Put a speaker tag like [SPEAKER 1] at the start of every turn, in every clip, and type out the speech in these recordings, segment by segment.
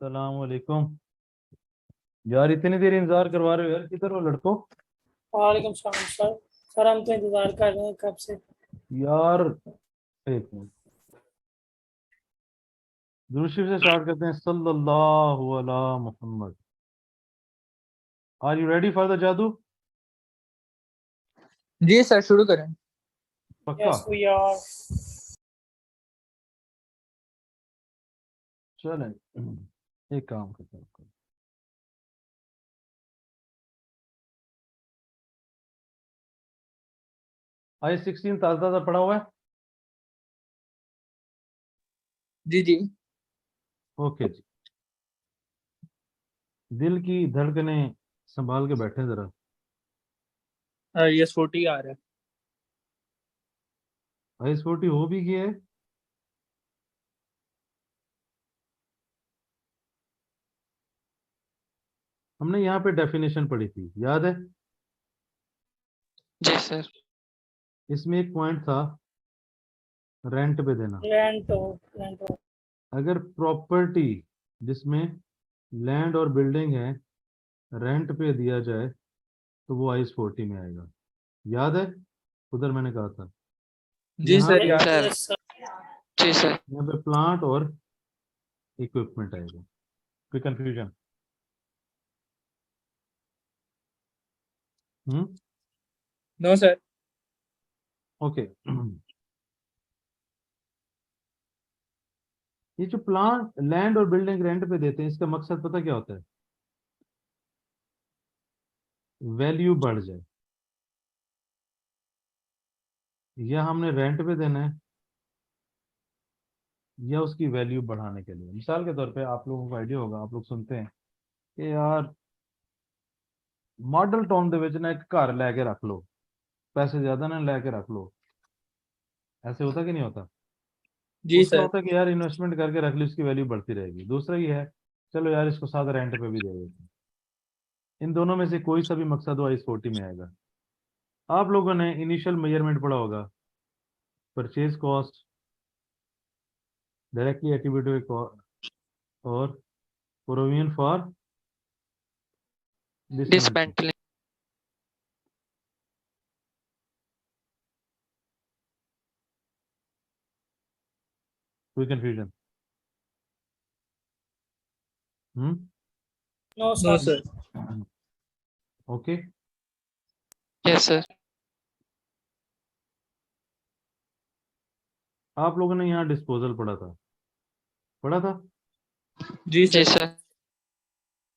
[SPEAKER 1] सलाम वालेकुम। यार इतनी देर इंतजार करवा रहे हो यार, किधर हो लड़को?
[SPEAKER 2] वालेकुम सलाम सर। सर हम तो इंतजार कर रहे हैं कब से।
[SPEAKER 1] यार एक मिनट, दुरूद शरीफ से स्टार्ट करते हैं। सल्लल्लाहु अला मुहम्मद। Are you ready for the जादू?
[SPEAKER 3] जी सर, शुरू करें।
[SPEAKER 1] पक्का?
[SPEAKER 2] Yes we are.
[SPEAKER 1] चलें, एक काम करते हैं। आई 16 ताज़ा ताज़ा पड़ा हुआ है।
[SPEAKER 3] जी जी।
[SPEAKER 1] ओके जी। दिल की धड़कनें संभाल के बैठे जरा।
[SPEAKER 3] यस 40 आ रहा है।
[SPEAKER 1] आई 40 हो भी गया है। हमने यहाँ पे डेफिनेशन पढ़ी थी, याद है?
[SPEAKER 4] जी सर।
[SPEAKER 1] इसमें एक पॉइंट था, रेंट पे देना।
[SPEAKER 2] रेंट।
[SPEAKER 1] अगर प्रॉपर्टी जिसमें लैंड और बिल्डिंग है रेंट पे दिया जाए तो वो आइस 40 में आएगा। याद है? उधर मैंने कहा था।
[SPEAKER 3] जी
[SPEAKER 1] यहाँ
[SPEAKER 3] सर,
[SPEAKER 1] पे
[SPEAKER 3] याद है।
[SPEAKER 2] Yes sir.
[SPEAKER 4] जी सर।
[SPEAKER 1] यहाँ पे प्लांट और इक्विपमेंट आएगा। कोई कंफ्यूजन?
[SPEAKER 3] No sir.
[SPEAKER 1] ओके। ये जो प्लांट लैंड और बिल्डिंग रेंट पे देते हैं, इसका मकसद पता क्या होता है? वैल्यू बढ़ जाए। या हमने रेंट पे देना है या उसकी वैल्यू बढ़ाने के लिए। मिसाल के तौर पे आप लोगों को आइडिया होगा, आप लोग सुनते हैं कि यार मॉडल टाउन दे विच ना एक घर लेके रख लो, पैसे ज्यादा ना लेके रख लो। ऐसे होता कि नहीं होता?
[SPEAKER 3] जी
[SPEAKER 1] उसका
[SPEAKER 3] सर।
[SPEAKER 1] होता है कि यार इन्वेस्टमेंट करके रख ली, उसकी वैल्यू बढ़ती रहेगी। दूसरा ये है, चलो यार इसको साथ रेंट पे भी दे देते हैं। इन दोनों में से कोई सा भी मकसद हो इस 40 में आएगा। आप लोगों ने इनिशियल मेजरमेंट पढ़ा होगा, परचेज कॉस्ट, डायरेक्टली एट्रीब्यूटेबल और प्रोविजन फॉर डिसमेंटलिंग।
[SPEAKER 4] डिसमेंटलिंग।
[SPEAKER 1] कोई confusion?
[SPEAKER 2] No
[SPEAKER 3] no
[SPEAKER 2] sir.
[SPEAKER 3] Sir.
[SPEAKER 1] Okay.
[SPEAKER 4] Yes sir.
[SPEAKER 1] आप लोगों ने यहाँ डिस्पोजल पढ़ा था?
[SPEAKER 3] जी
[SPEAKER 4] जी
[SPEAKER 3] सर।
[SPEAKER 4] सर।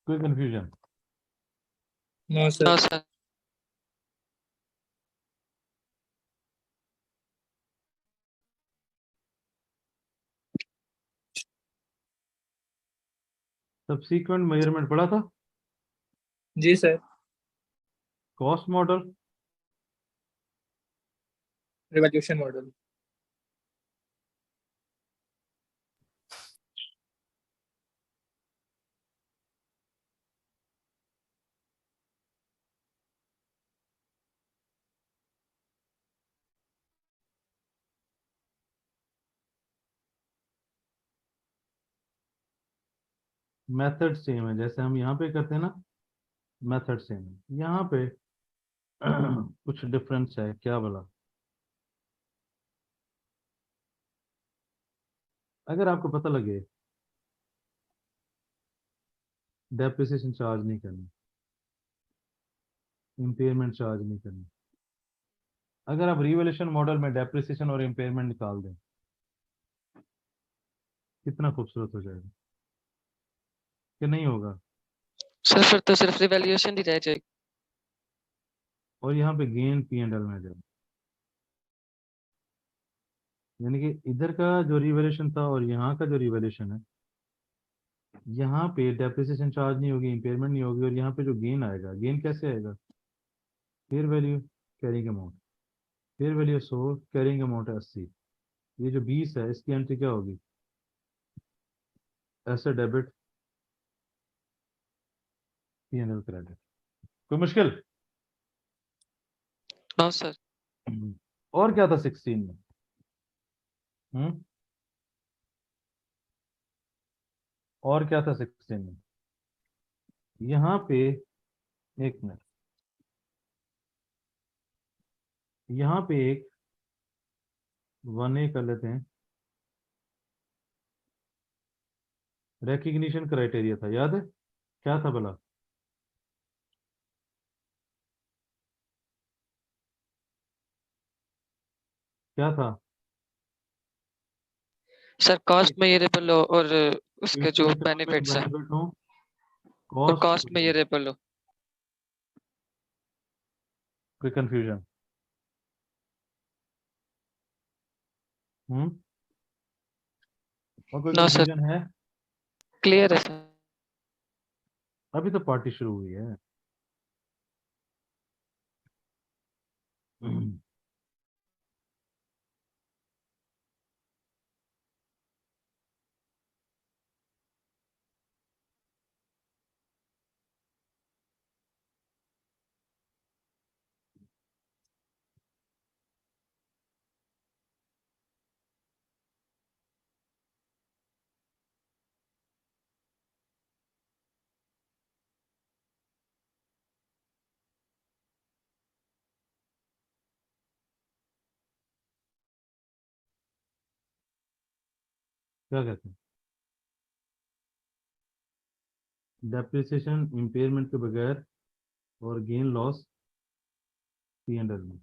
[SPEAKER 1] कोई confusion?
[SPEAKER 3] No sir.
[SPEAKER 4] No sir.
[SPEAKER 1] Subsequent measurement पढ़ा था?
[SPEAKER 3] जी sir.
[SPEAKER 1] Cost model?
[SPEAKER 3] Revaluation model.
[SPEAKER 1] Method same है, जैसे हम यहाँ पे करते हैं ना, मेथड सेम है यहाँ पे। कुछ डिफरेंस है क्या बोला? अगर आपको पता लगे डेप्रिसिएशन चार्ज नहीं करनी, इम्पेयरमेंट चार्ज नहीं करनी, अगर आप रिवैल्यूएशन मॉडल में डेप्रिसिएशन और इम्पेयरमेंट निकाल दें, कितना खूबसूरत हो जाएगा कि नहीं होगा?
[SPEAKER 4] सर फिर तो सिर्फ रिवैल्यूएशन ही रह जाएगी।
[SPEAKER 1] और यहाँ पे गेन P&L में आ जाए, यानी कि इधर का जो रिवैल्यूएशन था और यहाँ का जो रिवैल्यूएशन है, यहाँ पे डेप्रिसिएशन चार्ज नहीं होगी, इम्पेयरमेंट नहीं होगी, और यहाँ पे जो गेन आएगा, गेन कैसे आएगा? Fair value carrying amount, fair value 100, carrying amount है 80। ये जो 20 है इसकी एंट्री क्या होगी? Asset debit, P&L credit. कोई मुश्किल?
[SPEAKER 4] No sir.
[SPEAKER 1] और क्या था 16 में? हम्म और क्या था 16 में? यहाँ पे एक मिनट, यहाँ पे एक 1A कर लेते हैं, रिकग्निशन क्राइटेरिया था, याद है क्या था भला? क्या था?
[SPEAKER 4] सर कॉस्ट मेजरेबल हो और उसके जो बेनिफिट्स है
[SPEAKER 1] बेनिफिट हो,
[SPEAKER 4] और
[SPEAKER 1] कॉस्ट,
[SPEAKER 4] कॉस्ट मेजरेबल हो।
[SPEAKER 1] कोई कंफ्यूजन? और कोई
[SPEAKER 4] नो सर,
[SPEAKER 1] कंफ्यूजन है?
[SPEAKER 4] क्लियर है सर।
[SPEAKER 1] अभी तो पार्टी शुरू हुई है। क्या कहते हैं? डेप्रिसिएशन इम्पेयरमेंट के बगैर और गेन लॉस P&L में।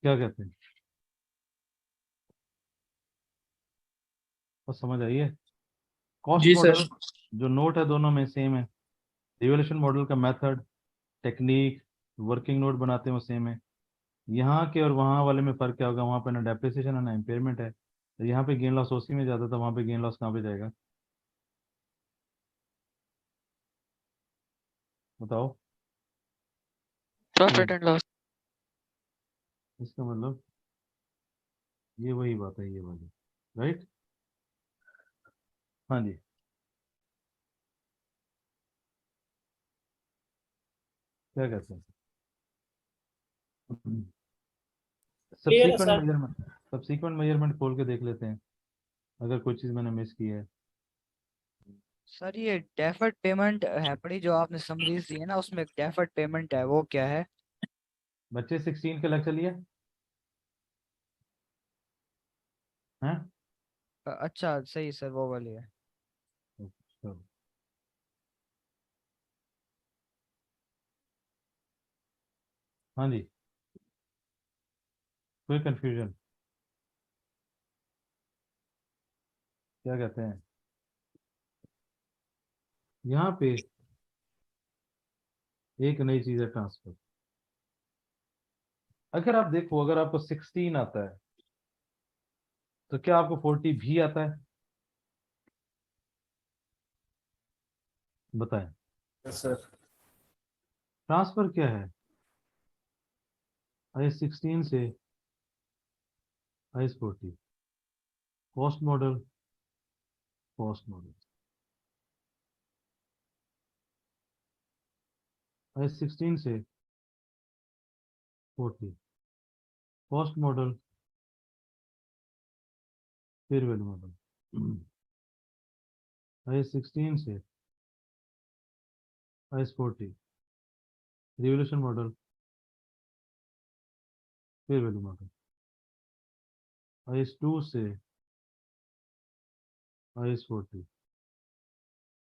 [SPEAKER 1] क्या कहते हैं? और समझ आई है? कॉस्ट
[SPEAKER 3] जी सर।
[SPEAKER 1] मॉडल जो नोट है दोनों में सेम है, रिवोल्यूशन मॉडल का मेथड, टेक्निक, वर्किंग नोट बनाते हैं वो सेम है। यहाँ के और वहाँ वाले में फर्क क्या होगा? वहाँ पे ना डेप्रिसिएशन है ना इम्पेयरमेंट है, तो यहाँ पे गेन लॉस उसी में जाता था, वहाँ पे गेन लॉस कहाँ पे जाएगा बताओ?
[SPEAKER 4] Profit and loss.
[SPEAKER 1] इसका मतलब ये वही बात है, ये वाली, राइट? हाँ जी। क्या कहते हैं?
[SPEAKER 2] क्लियर है
[SPEAKER 1] subsequent
[SPEAKER 2] sir.
[SPEAKER 1] Measurement, subsequent measurement खोल के देख लेते हैं अगर कोई चीज मैंने मिस की है।
[SPEAKER 5] सर ये डेफर्ड पेमेंट है पड़ी जो आपने समरीज दी है ना, उसमें एक डेफर्ड पेमेंट है, वो क्या है?
[SPEAKER 1] बच्चे 16 के लेक्चर लिए हैं?
[SPEAKER 5] अच्छा सही सर, वो वाली है।
[SPEAKER 1] अच्छा। हाँ जी, कोई कंफ्यूजन? क्या कहते हैं? यहाँ पे एक नई चीज है, ट्रांसफर। अगर आप देखो, अगर आपको 16 आता है तो क्या आपको 40 भी आता है? बताएं।
[SPEAKER 3] सर
[SPEAKER 1] ट्रांसफर क्या है? I16 से I40, cost model, cost model, I16 से 40, cost model, fair value model, I16 से I40, revaluation model, fair value model, I2 से I40,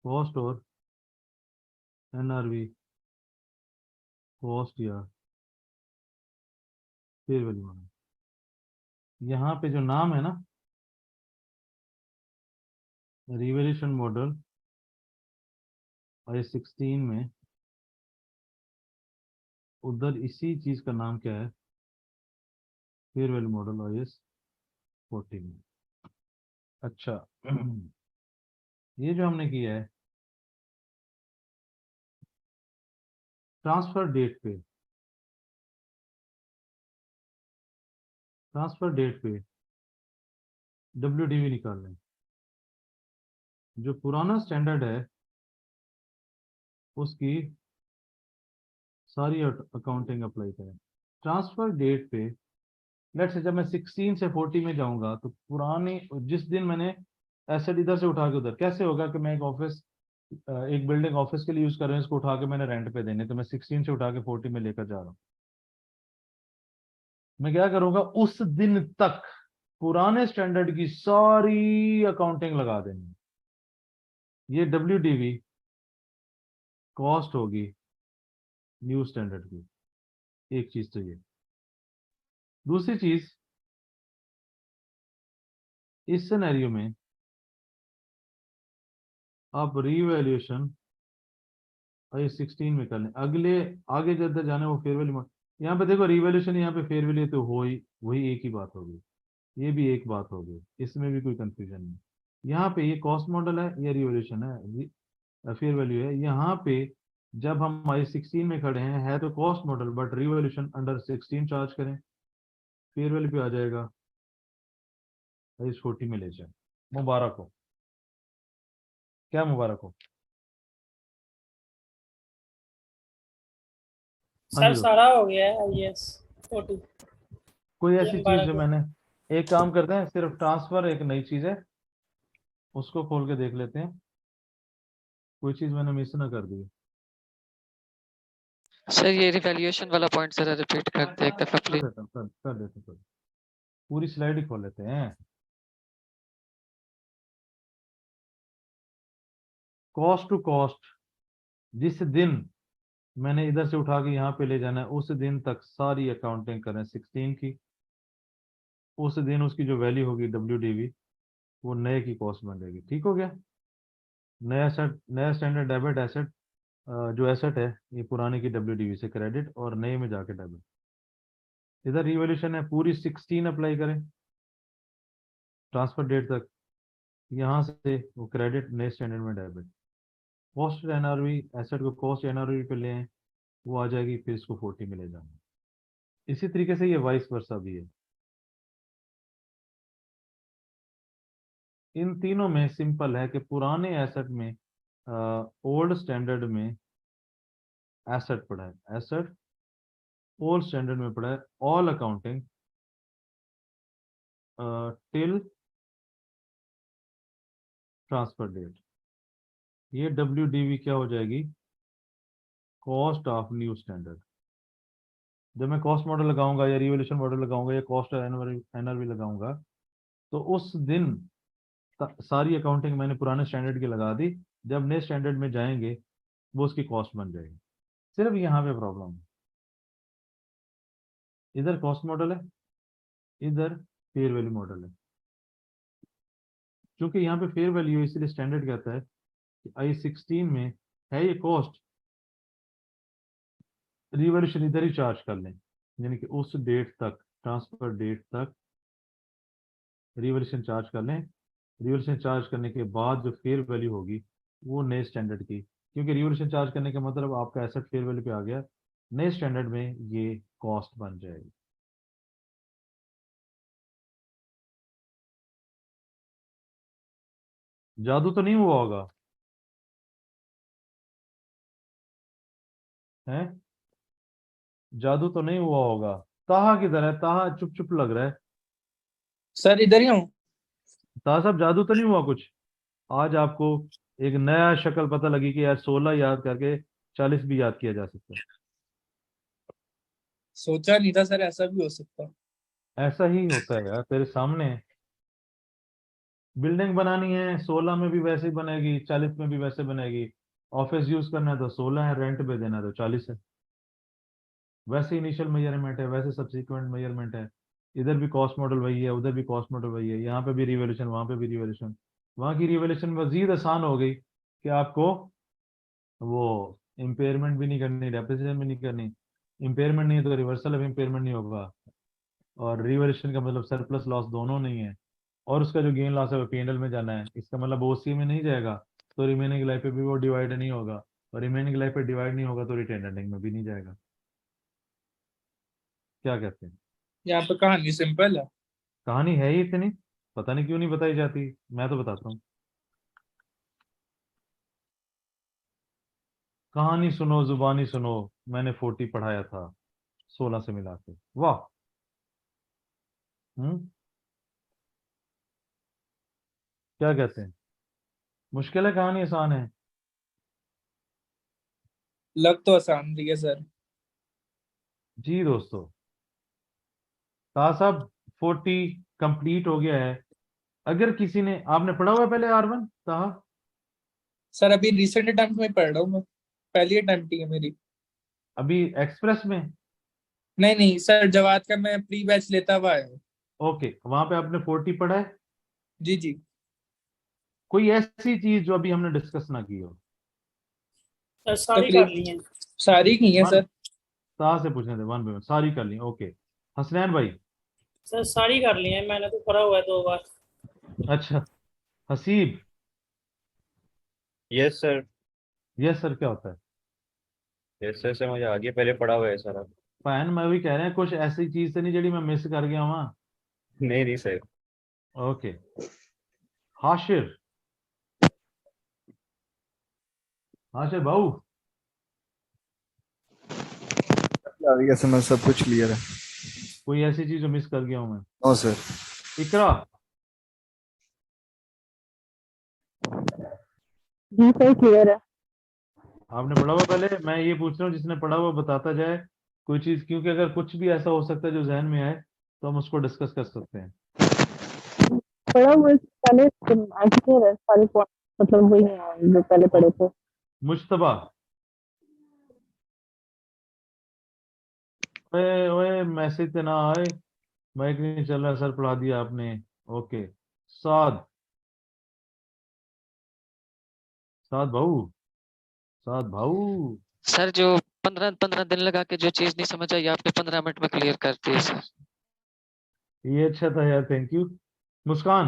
[SPEAKER 1] कॉस्ट और NRV, कॉस्ट या फेयर वैल्यू मॉडल। यहाँ पे जो नाम है ना, रिवोल्यूशन मॉडल I16 में, उधर इसी चीज का नाम क्या है? फेयर वैल्यू मॉडल IS40 में। अच्छा। ये जो हमने किया है ट्रांसफर डेट पे, ट्रांसफर डेट पे WDV निकाल लें। जो पुराना स्टैंडर्ड है उसकी सारी अकाउंटिंग अप्लाई करें। ट्रांसफर डेट पे लेट्स से जब मैं 16 से 40 में जाऊंगा तो पुराने जिस दिन मैंने एसेट इधर से उठा के उधर, कैसे होगा कि मैं एक ऑफिस एक बिल्डिंग ऑफिस के लिए यूज कर रहे हैं, इसको उठा के मैंने रेंट पे देने, तो मैं 16 से उठा के 40 में लेकर जा रहा हूँ। मैं क्या करूंगा, उस दिन तक पुराने स्टैंडर्ड की सारी अकाउंटिंग लगा देनी। ये WDV कॉस्ट होगी न्यू स्टैंडर्ड की, एक चीज तो ये। दूसरी चीज, इस सिनेरियो में आप रीवैल्यूएशन ये 16 में कर लें, अगले आगे जिधर जाना है वो फेयर वैल्यू। यहाँ पे देखो रिवैल्यूएशन, यहाँ पे फेयर वैल्यू, तो हो ही वही एक ही बात होगी, ये भी एक बात होगी, इसमें भी कोई कंफ्यूजन नहीं। यहाँ पे ये कॉस्ट मॉडल है, ये रिवैल्यूएशन है, फेयर वैल्यू है। यहाँ पे जब हम I16 में खड़े हैं, है तो cost model but revaluation under 16 charge करें, फेयर वैल्यू पे आ जाएगा, इस 40 में ले जाए। मुबारक हो, क्या मुबारक हो? हाँ
[SPEAKER 2] सर
[SPEAKER 1] जी दोस्त।
[SPEAKER 2] सारा हो गया है IAS 40।
[SPEAKER 1] कोई
[SPEAKER 2] ये
[SPEAKER 1] ऐसी चीज
[SPEAKER 2] मुबारक
[SPEAKER 1] जो
[SPEAKER 2] हो।
[SPEAKER 1] मैंने, एक काम करते हैं, सिर्फ ट्रांसफर एक नई चीज है, उसको खोल के देख लेते हैं, कोई चीज मैंने मिस ना कर दी।
[SPEAKER 4] सर ये रिवैल्यूएशन वाला पॉइंट जरा रिपीट कर दे एक दफा
[SPEAKER 1] कर
[SPEAKER 4] प्लीज।
[SPEAKER 1] देता हूँ, कर देते हैं, पूरी स्लाइड ही खोल लेते हैं। कॉस्ट टू कॉस्ट, जिस दिन मैंने इधर से उठा के यहाँ पे ले जाना है, उस दिन तक सारी अकाउंटिंग करें 16 की। उस दिन उसकी जो वैल्यू होगी WDV, वो नए की कॉस्ट बन जाएगी। ठीक हो गया? नया सेट, नया स्टैंडर्ड डेबिट एसेट, जो एसेट है ये पुराने की WDV से क्रेडिट और नए में जाके डेबिट। इधर रिवॉल्यूशन है, पूरी 16 अप्लाई करें ट्रांसफर डेट तक, यहाँ से वो क्रेडिट नए स्टैंडर्ड में डेबिट। कॉस्ट NRV, एसेट को कॉस्ट NRV पे ले आए, वो आ जाएगी, फिर इसको 40 में ले जाना। इसी तरीके से ये वाइस वर्सा भी है। इन तीनों में सिंपल है कि पुराने एसेट में ओल्ड स्टैंडर्ड में एसेट पड़ा है, एसेट ओल्ड स्टैंडर्ड में पड़ा है, all accounting till transfer date. ये WDV क्या हो जाएगी, कॉस्ट ऑफ न्यू स्टैंडर्ड। जब मैं कॉस्ट मॉडल लगाऊंगा या रिवोल्यूशन मॉडल लगाऊंगा या कॉस्ट NRV लगाऊंगा, तो उस दिन सारी अकाउंटिंग मैंने पुराने स्टैंडर्ड की लगा दी, जब नए स्टैंडर्ड में जाएंगे वो उसकी कॉस्ट बन जाएगी। सिर्फ यहाँ पे प्रॉब्लम है, इधर कॉस्ट मॉडल है, इधर फेयर वैल्यू मॉडल है। क्योंकि यहाँ पे फेयर वैल्यू इसलिए स्टैंडर्ड कहता है कि I16 में है ये कॉस्ट, रिवोल्यूशन इधर ही चार्ज कर लें, यानी कि उस डेट तक, ट्रांसफर डेट तक रिवोल्यूशन चार्ज कर लें। रिवोल्यूशन चार्ज करने के बाद जो फेयर वैल्यू होगी वो नए स्टैंडर्ड की, क्योंकि रिवोल्यूशन चार्ज करने का मतलब आपका एसेट फेयर वैल्यू पे आ गया, नए स्टैंडर्ड में ये कॉस्ट बन जाएगी। जादू तो नहीं हुआ होगा, है? जादू तो नहीं हुआ होगा? ताहा किधर है? ताहा चुप चुप लग रहा है।
[SPEAKER 3] सर इधर ही हूँ।
[SPEAKER 1] ताहा साहब, जादू तो नहीं हुआ कुछ? आज आपको एक नया शक्ल पता लगी कि यार 16 याद करके 40 भी याद किया जा सकता है।
[SPEAKER 3] सोचा नहीं था सर ऐसा भी हो सकता।
[SPEAKER 1] ऐसा ही होता है यार, तेरे सामने है। बिल्डिंग बनानी है 16 में भी वैसे ही बनेगी, 40 में भी वैसे बनेगी। ऑफिस यूज करना है तो 16 है, रेंट पे देना है तो 40 है। वैसे इनिशियल मेजरमेंट है, वैसे सब्सिक्वेंट मेजरमेंट है। इधर भी कॉस्ट मॉडल वही है, उधर भी कॉस्ट मॉडल वही है, यहाँ पे भी रिवोल्यूशन, वहां पे भी रिवोल्यूशन। वहां की रिवोल्यूशन मजीद आसान हो गई कि आपको वो इम्पेयरमेंट भी नहीं करनी, डेप्रिसिएशन भी नहीं करनी। इम्पेयरमेंट नहीं है तो रिवर्सल ऑफ इम्पेयरमेंट नहीं होगा, और रिवोल्यूशन का मतलब सरप्लस लॉस दोनों नहीं है। और उसका जो गेन लॉस है वो P&L में जाना है, इसका मतलब OC में नहीं जाएगा, तो रिमेनिंग लाइफ पे भी वो डिवाइड नहीं होगा, और रिमेनिंग लाइफ पे डिवाइड नहीं होगा तो रिटेन अर्निंग में भी नहीं जाएगा। क्या कहते हैं?
[SPEAKER 3] यहाँ पे कहानी सिंपल है।
[SPEAKER 1] कहानी है ही इतनी, पता नहीं क्यों नहीं बताई जाती, मैं तो बताता हूँ। कहानी सुनो, जुबानी सुनो, मैंने 40 पढ़ाया था 16 से मिला के। वाह, क्या कहते हैं? मुश्किल है, कहानी आसान है?
[SPEAKER 3] लग तो आसान रही है सर।
[SPEAKER 1] जी दोस्तों, साहब 40 कंप्लीट हो गया है। अगर किसी ने, आपने पढ़ा हुआ है पहले R1 ताहा?
[SPEAKER 3] सर अभी रिसेंट अटेम्प्ट में पढ़ रहा हूँ मैं, पहली अटेम्प्ट ही है मेरी।
[SPEAKER 1] अभी एक्सप्रेस में?
[SPEAKER 3] नहीं नहीं सर, जवाब का मैं प्री बैच लेता हुआ आया हूँ।
[SPEAKER 1] ओके, वहां पे आपने 40 पढ़ा है?
[SPEAKER 3] जी जी।
[SPEAKER 1] कोई ऐसी चीज जो अभी हमने डिस्कस ना की हो?
[SPEAKER 2] सर सारी कर
[SPEAKER 3] तकरीब
[SPEAKER 2] ली हैं।
[SPEAKER 3] सारी की है
[SPEAKER 1] वन,
[SPEAKER 3] सर।
[SPEAKER 1] ताहा से पूछने थे, वन पे सारी कर ली। ओके, हसनैन भाई?
[SPEAKER 2] सर सारी कर ली हैं, मैंने तो पढ़ा हुआ है 2 बार।
[SPEAKER 1] अच्छा, Haseeb?
[SPEAKER 6] Yes sir.
[SPEAKER 1] Yes sir क्या होता है?
[SPEAKER 6] यस सर से मुझे आगे पहले पढ़ा हुआ है सर।
[SPEAKER 1] फैन मैं भी कह रहे हैं, कुछ ऐसी चीज तो नहीं जड़ी मैं मिस कर गया वहां?
[SPEAKER 6] नहीं नहीं सर।
[SPEAKER 1] ओके, हाशिर? हाशिर भाऊ?
[SPEAKER 7] आ रही है समझ, सब कुछ क्लियर है।
[SPEAKER 1] कोई ऐसी चीज जो मिस कर गया हूं मैं?
[SPEAKER 7] No sir.
[SPEAKER 1] इकरा?
[SPEAKER 8] जी सर क्लियर है।
[SPEAKER 1] आपने पढ़ा हुआ पहले? मैं ये पूछ रहा हूँ जिसने पढ़ा हुआ बताता जाए कोई चीज, क्योंकि अगर कुछ भी ऐसा हो सकता है जो जहन में आए तो हम उसको डिस्कस कर सकते हैं।
[SPEAKER 8] पढ़ा हुआ है, पहले क्लियर है सारे पॉइंट, मतलब वही है जो पहले पढ़े थे।
[SPEAKER 1] मुश्तबा? ओए ओए, मैसेज पे ना आए, माइक नहीं चल रहा, सर पढ़ा दिया आपने। ओके, साद? साद भाऊ? साद भाऊ?
[SPEAKER 4] सर जो 15 दिन लगा के जो चीज नहीं समझ आई आपने 15 मिनट में क्लियर कर दी है सर।
[SPEAKER 1] ये अच्छा था यार, थैंक यू। मुस्कान?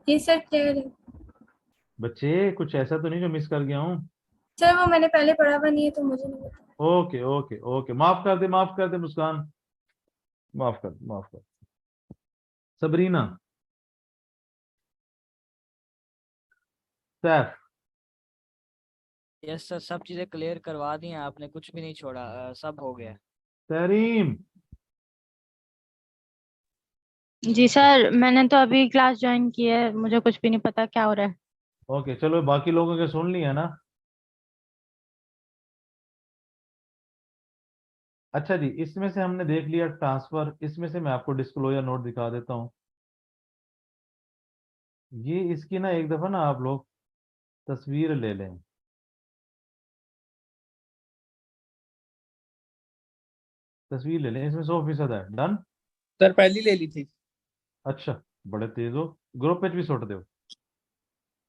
[SPEAKER 9] जी सर क्लियर है।
[SPEAKER 1] बच्चे कुछ ऐसा तो नहीं जो मिस कर गया हूँ?
[SPEAKER 9] सर वो मैंने पहले पढ़ा हुआ नहीं है तो मुझे नहीं पता।
[SPEAKER 1] ओके ओके ओके, माफ कर दे, माफ कर दे मुस्कान, माफ कर, माफ कर। सबरीना? सैफ?
[SPEAKER 5] यस सर, सब चीजें क्लियर करवा दी हैं आपने, कुछ भी नहीं छोड़ा, सब हो गया।
[SPEAKER 1] तहरीम?
[SPEAKER 8] जी सर, मैंने तो अभी क्लास ज्वाइन की है, मुझे कुछ भी नहीं पता क्या हो रहा है।
[SPEAKER 1] ओके चलो, बाकी लोगों के सुन लिया ना? अच्छा जी, इसमें से हमने देख लिया ट्रांसफर, इसमें से मैं आपको डिस्क्लोजर नोट दिखा देता हूँ। ये इसकी ना एक दफा ना आप लोग तस्वीर ले लें। तस्वीर ले लें, इसमें 100% है। डन?
[SPEAKER 3] सर पहली ले ली थी।
[SPEAKER 1] अच्छा, बड़े तेज हो, ग्रुप पे भी सुट दो।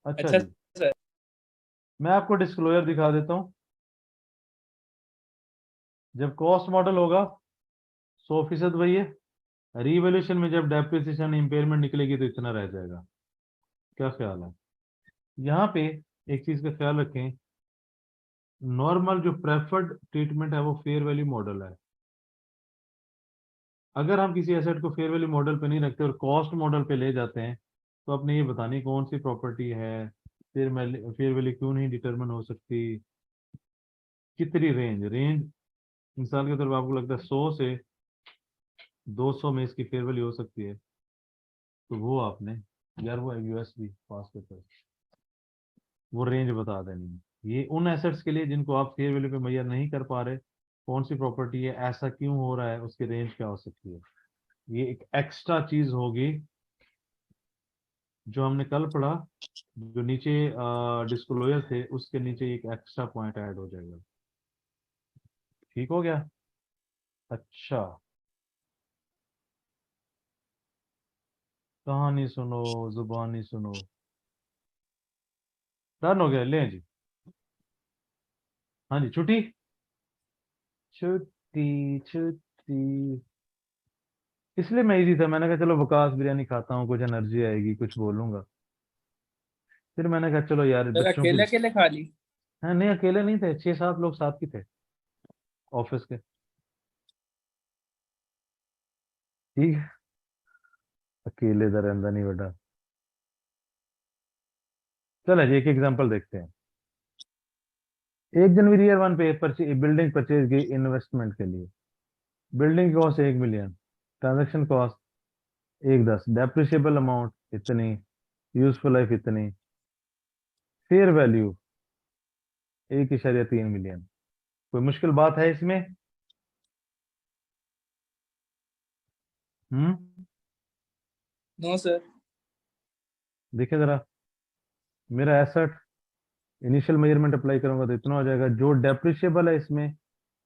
[SPEAKER 1] अच्छा
[SPEAKER 3] अच्छा
[SPEAKER 1] जी,
[SPEAKER 3] सर।
[SPEAKER 1] मैं आपको डिस्क्लोजर दिखा देता हूँ। जब कॉस्ट मॉडल होगा 100% वही है, रिवैल्यूएशन में जब डेप्रिसिएशन इम्पेयरमेंट निकलेगी तो इतना रह जाएगा। क्या ख्याल है? यहाँ पे एक चीज का ख्याल रखें, नॉर्मल जो प्रेफर्ड ट्रीटमेंट है वो फेयर वैल्यू मॉडल है। अगर हम किसी एसेट को फेयर वैल्यू मॉडल पे नहीं रखते और कॉस्ट मॉडल पे ले जाते हैं तो अपने ये बतानी कौन सी प्रॉपर्टी है, फेयर वैल्यू क्यों नहीं डिटरमिन हो सकती, कितनी रेंज रेंज मिसाल के तौर पर आपको लगता है 100 से 200 में इसकी फेयर वैल्यू हो सकती है, तो वो आपने, यार वो यूएसबी पास पेपर, वो रेंज बता देनी है। ये उन एसेट्स के लिए जिनको आप फेयर वैल्यू पे मैयर नहीं कर पा रहे, कौन सी प्रॉपर्टी है, ऐसा क्यों हो रहा है, उसकी रेंज क्या हो सकती है। ये एक एक्स्ट्रा चीज होगी जो हमने कल पढ़ा, जो नीचे डिस्क्लोजर थे उसके नीचे एक एक्स्ट्रा पॉइंट ऐड हो जाएगा। ठीक हो गया? अच्छा, कहानी सुनो, जुबानी सुनो। डन हो गया, ले जी। हाँ जी, छुट्टी छुट्टी छुट्टी। इसलिए मैं इजी था, मैंने कहा चलो बकास बिरयानी खाता हूँ, कुछ एनर्जी आएगी, कुछ बोलूंगा। फिर मैंने कहा चलो यार
[SPEAKER 3] सर
[SPEAKER 1] बच्चों की।
[SPEAKER 3] अकेले अकेले खा ली।
[SPEAKER 1] हाँ नहीं, अकेले नहीं थे, 6-7 लोग साथ ही थे ऑफिस के। ठीक है, अकेले तो रहता नहीं बेटा। चलो जी, एक एग्जांपल देखते हैं। 1 जनवरी ईयर 1 पे बिल्डिंग परचेज की इन्वेस्टमेंट के लिए। Building cost 1 million, transaction cost एक 10, डेप्रिशिएबल अमाउंट इतनी, यूजफुल लाइफ इतनी, फेयर वैल्यू 1.3 मिलियन। कोई मुश्किल बात है इसमें?
[SPEAKER 3] No sir.
[SPEAKER 1] देखिए जरा, मेरा एसेट इनिशियल मेजरमेंट अप्लाई करूंगा तो इतना हो जाएगा, जो डेप्रिशिएबल है इसमें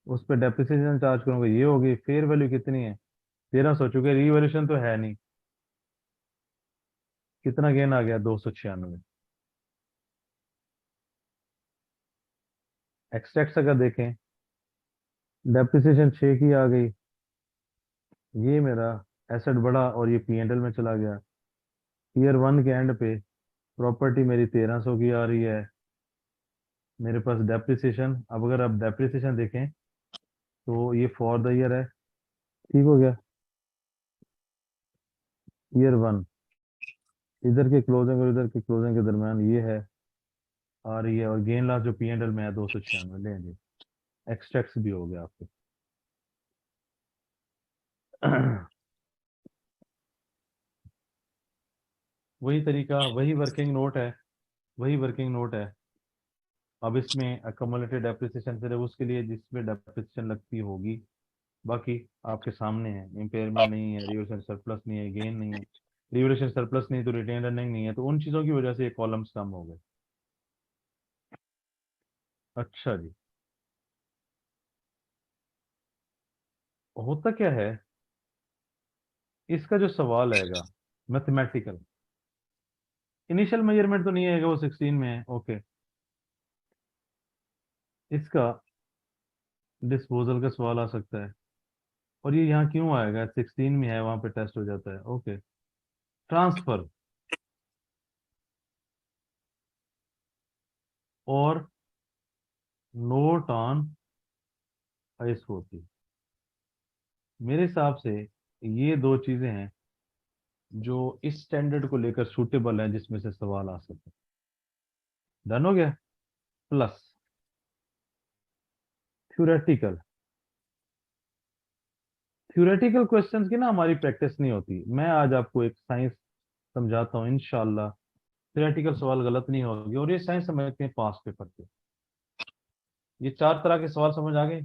[SPEAKER 1] उस पर डेप्रिसिएशन चार्ज करूंगा, ये होगी। फेयर वैल्यू कितनी है? 1300, चुके रिवैल्यूएशन तो है नहीं। कितना गेन आ गया? 296। एक्सट्रैक्ट अगर देखें, डेप्रिसिएशन 6 की आ गई, ये मेरा एसेट बढ़ा और ये P&L में चला गया। ईयर 1 के एंड पे प्रॉपर्टी मेरी 1300 की आ रही है, मेरे पास डेप्रिसिएशन, अब अगर आप डेप्रिसिएशन देखें तो ये फॉर द ईयर है, ठीक हो गया। ईयर 1 इधर के क्लोजिंग और इधर के क्लोजिंग के दरमियान ये है, आ रही है, और गेन लॉस जो P&L में है 296 लेंगे। एक्सट्रैक्ट्स भी हो गया आपके। वही तरीका, वही वर्किंग नोट है, वही वर्किंग नोट है। अब इसमें अक्यूमुलेटेड डेप्रिसिएशन सिर्फ उसके लिए जिसमें डेप्रिसिएशन लगती होगी, बाकी आपके सामने है। इम्पेयरमेंट नहीं है, रिवैल्यूएशन सरप्लस नहीं है, गेन नहीं है। रिवैल्यूएशन सरप्लस नहीं तो रिटेन अर्निंग नहीं है, तो उन चीजों की वजह से ये कॉलम्स कम हो गए। अच्छा जी, होता क्या है, इसका जो सवाल आएगा मैथमेटिकल, इनिशियल मेजरमेंट तो नहीं आएगा, वो 16 में है, ओके। इसका डिस्पोजल का सवाल आ सकता है, और ये यहाँ क्यों आएगा? 16 में है, वहां पे टेस्ट हो जाता है, ओके। ट्रांसफर और नोट ऑन IS40, मेरे हिसाब से ये दो चीजें हैं जो इस स्टैंडर्ड को लेकर सूटेबल है, जिसमें से सवाल आ सकते हैं। डन हो गया। प्लस थ्योरेटिकल, थ्योरेटिकल क्वेश्चंस की ना हमारी प्रैक्टिस नहीं होती। मैं आज आपको एक साइंस समझाता हूँ, इंशाल्लाह थ्योरेटिकल सवाल गलत नहीं होगी, और ये साइंस समझते हैं पास पेपर के। ये 4 तरह के सवाल समझ आ गए,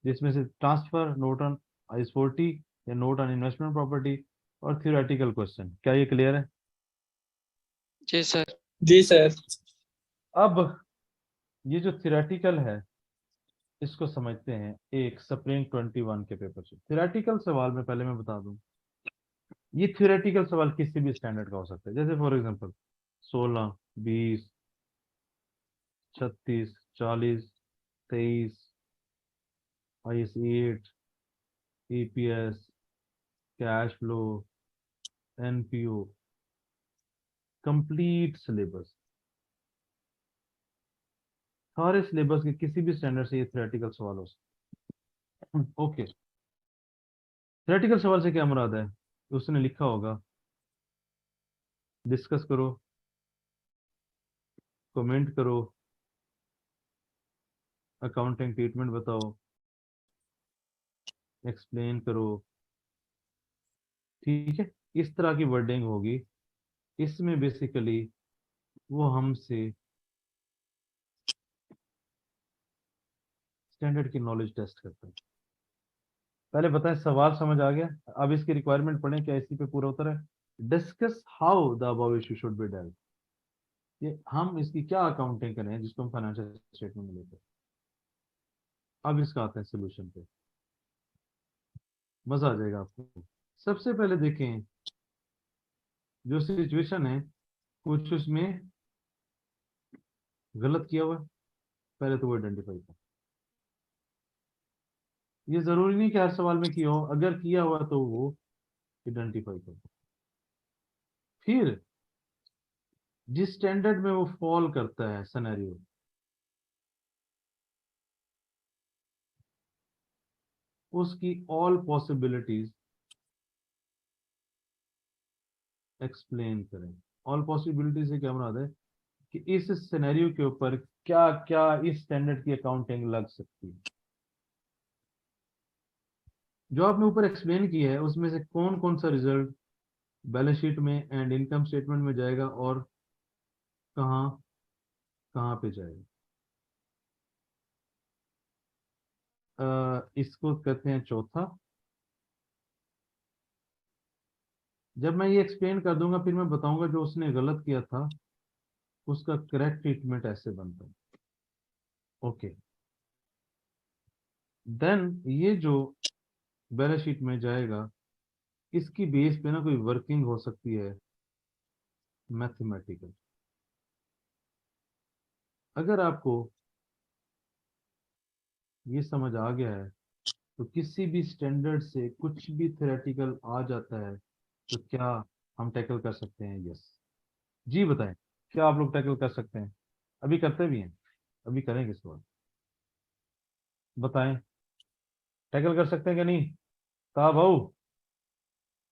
[SPEAKER 1] जिसमें से ट्रांसफर, नोट ऑन IS40 या नोट ऑन इन्वेस्टमेंट प्रॉपर्टी, और थ्योरेटिकल क्वेश्चन। क्या ये क्लियर है?
[SPEAKER 4] जी सर।
[SPEAKER 3] जी सर।
[SPEAKER 1] अब ये जो थ्योरेटिकल है इसको समझते हैं एक स्प्रिंग 21 के पेपर से। थ्योरेटिकल सवाल में पहले मैं बता दूं, ये थ्योरेटिकल सवाल किसी भी स्टैंडर्ड का हो सकता है। जैसे for example 16, 20, 36, 40, 23, IS8, EPS, cash flow, NPO, complete syllabus, सारे सिलेबस के किसी भी स्टैंडर्ड से ये थ्योरेटिकल सवाल हो सकते हैं, ओके। थ्योरेटिकल सवाल से क्या मुराद है? उसने लिखा होगा, डिस्कस करो, कमेंट करो, अकाउंटिंग ट्रीटमेंट बताओ, एक्सप्लेन करो, ठीक है। इस तरह की वर्डिंग होगी। इसमें बेसिकली वो हमसे स्टैंडर्ड की नॉलेज टेस्ट करता है। पहले बताएं, सवाल समझ आ गया? अब इसकी रिक्वायरमेंट पढ़ें, क्या इसी पे पूरा उतर है? Discuss how the above issue should be dealt, ये हम इसकी क्या अकाउंटिंग करें जिसको हम फाइनेंशियल स्टेटमेंट में लेते हैं। अब इसका आते हैं सोल्यूशन पे, मजा आ जाएगा आपको। सबसे पहले देखें, जो सिचुएशन है कुछ उसमें गलत किया हुआ है, पहले तो वो आइडेंटिफाई कर। ये जरूरी नहीं कि हर सवाल में किया हो, अगर किया हुआ तो वो आइडेंटिफाई कर। फिर जिस स्टैंडर्ड में वो फॉल करता है सिनेरियो, उसकी ऑल पॉसिबिलिटीज एक्सप्लेन करें। ऑल पॉसिबिलिटी से क्या मुराद है कि इस सिनेरियो के ऊपर क्या क्या इस स्टैंडर्ड की अकाउंटिंग लग सकती है। जो आपने ऊपर एक्सप्लेन किया है उसमें से कौन कौन सा रिजल्ट बैलेंस शीट में एंड इनकम स्टेटमेंट में जाएगा और कहाँ कहाँ पे जाएगा? इसको कहते हैं चौथा। जब मैं ये एक्सप्लेन कर दूंगा फिर मैं बताऊंगा जो उसने गलत किया था उसका करेक्ट ट्रीटमेंट ऐसे बनता है। ओके, देन ये जो बैलेंस शीट में जाएगा इसकी बेस पे ना कोई वर्किंग हो सकती है मैथमेटिकल। अगर आपको ये समझ आ गया है तो किसी भी स्टैंडर्ड से कुछ भी थ्योरेटिकल आ जाता है तो क्या हम टैकल कर सकते हैं? यस जी, बताएं क्या आप लोग टैकल कर सकते हैं? अभी करते भी हैं, अभी करेंगे इस बार। बताएं टैकल कर सकते हैं कि नहीं? ता भाऊ,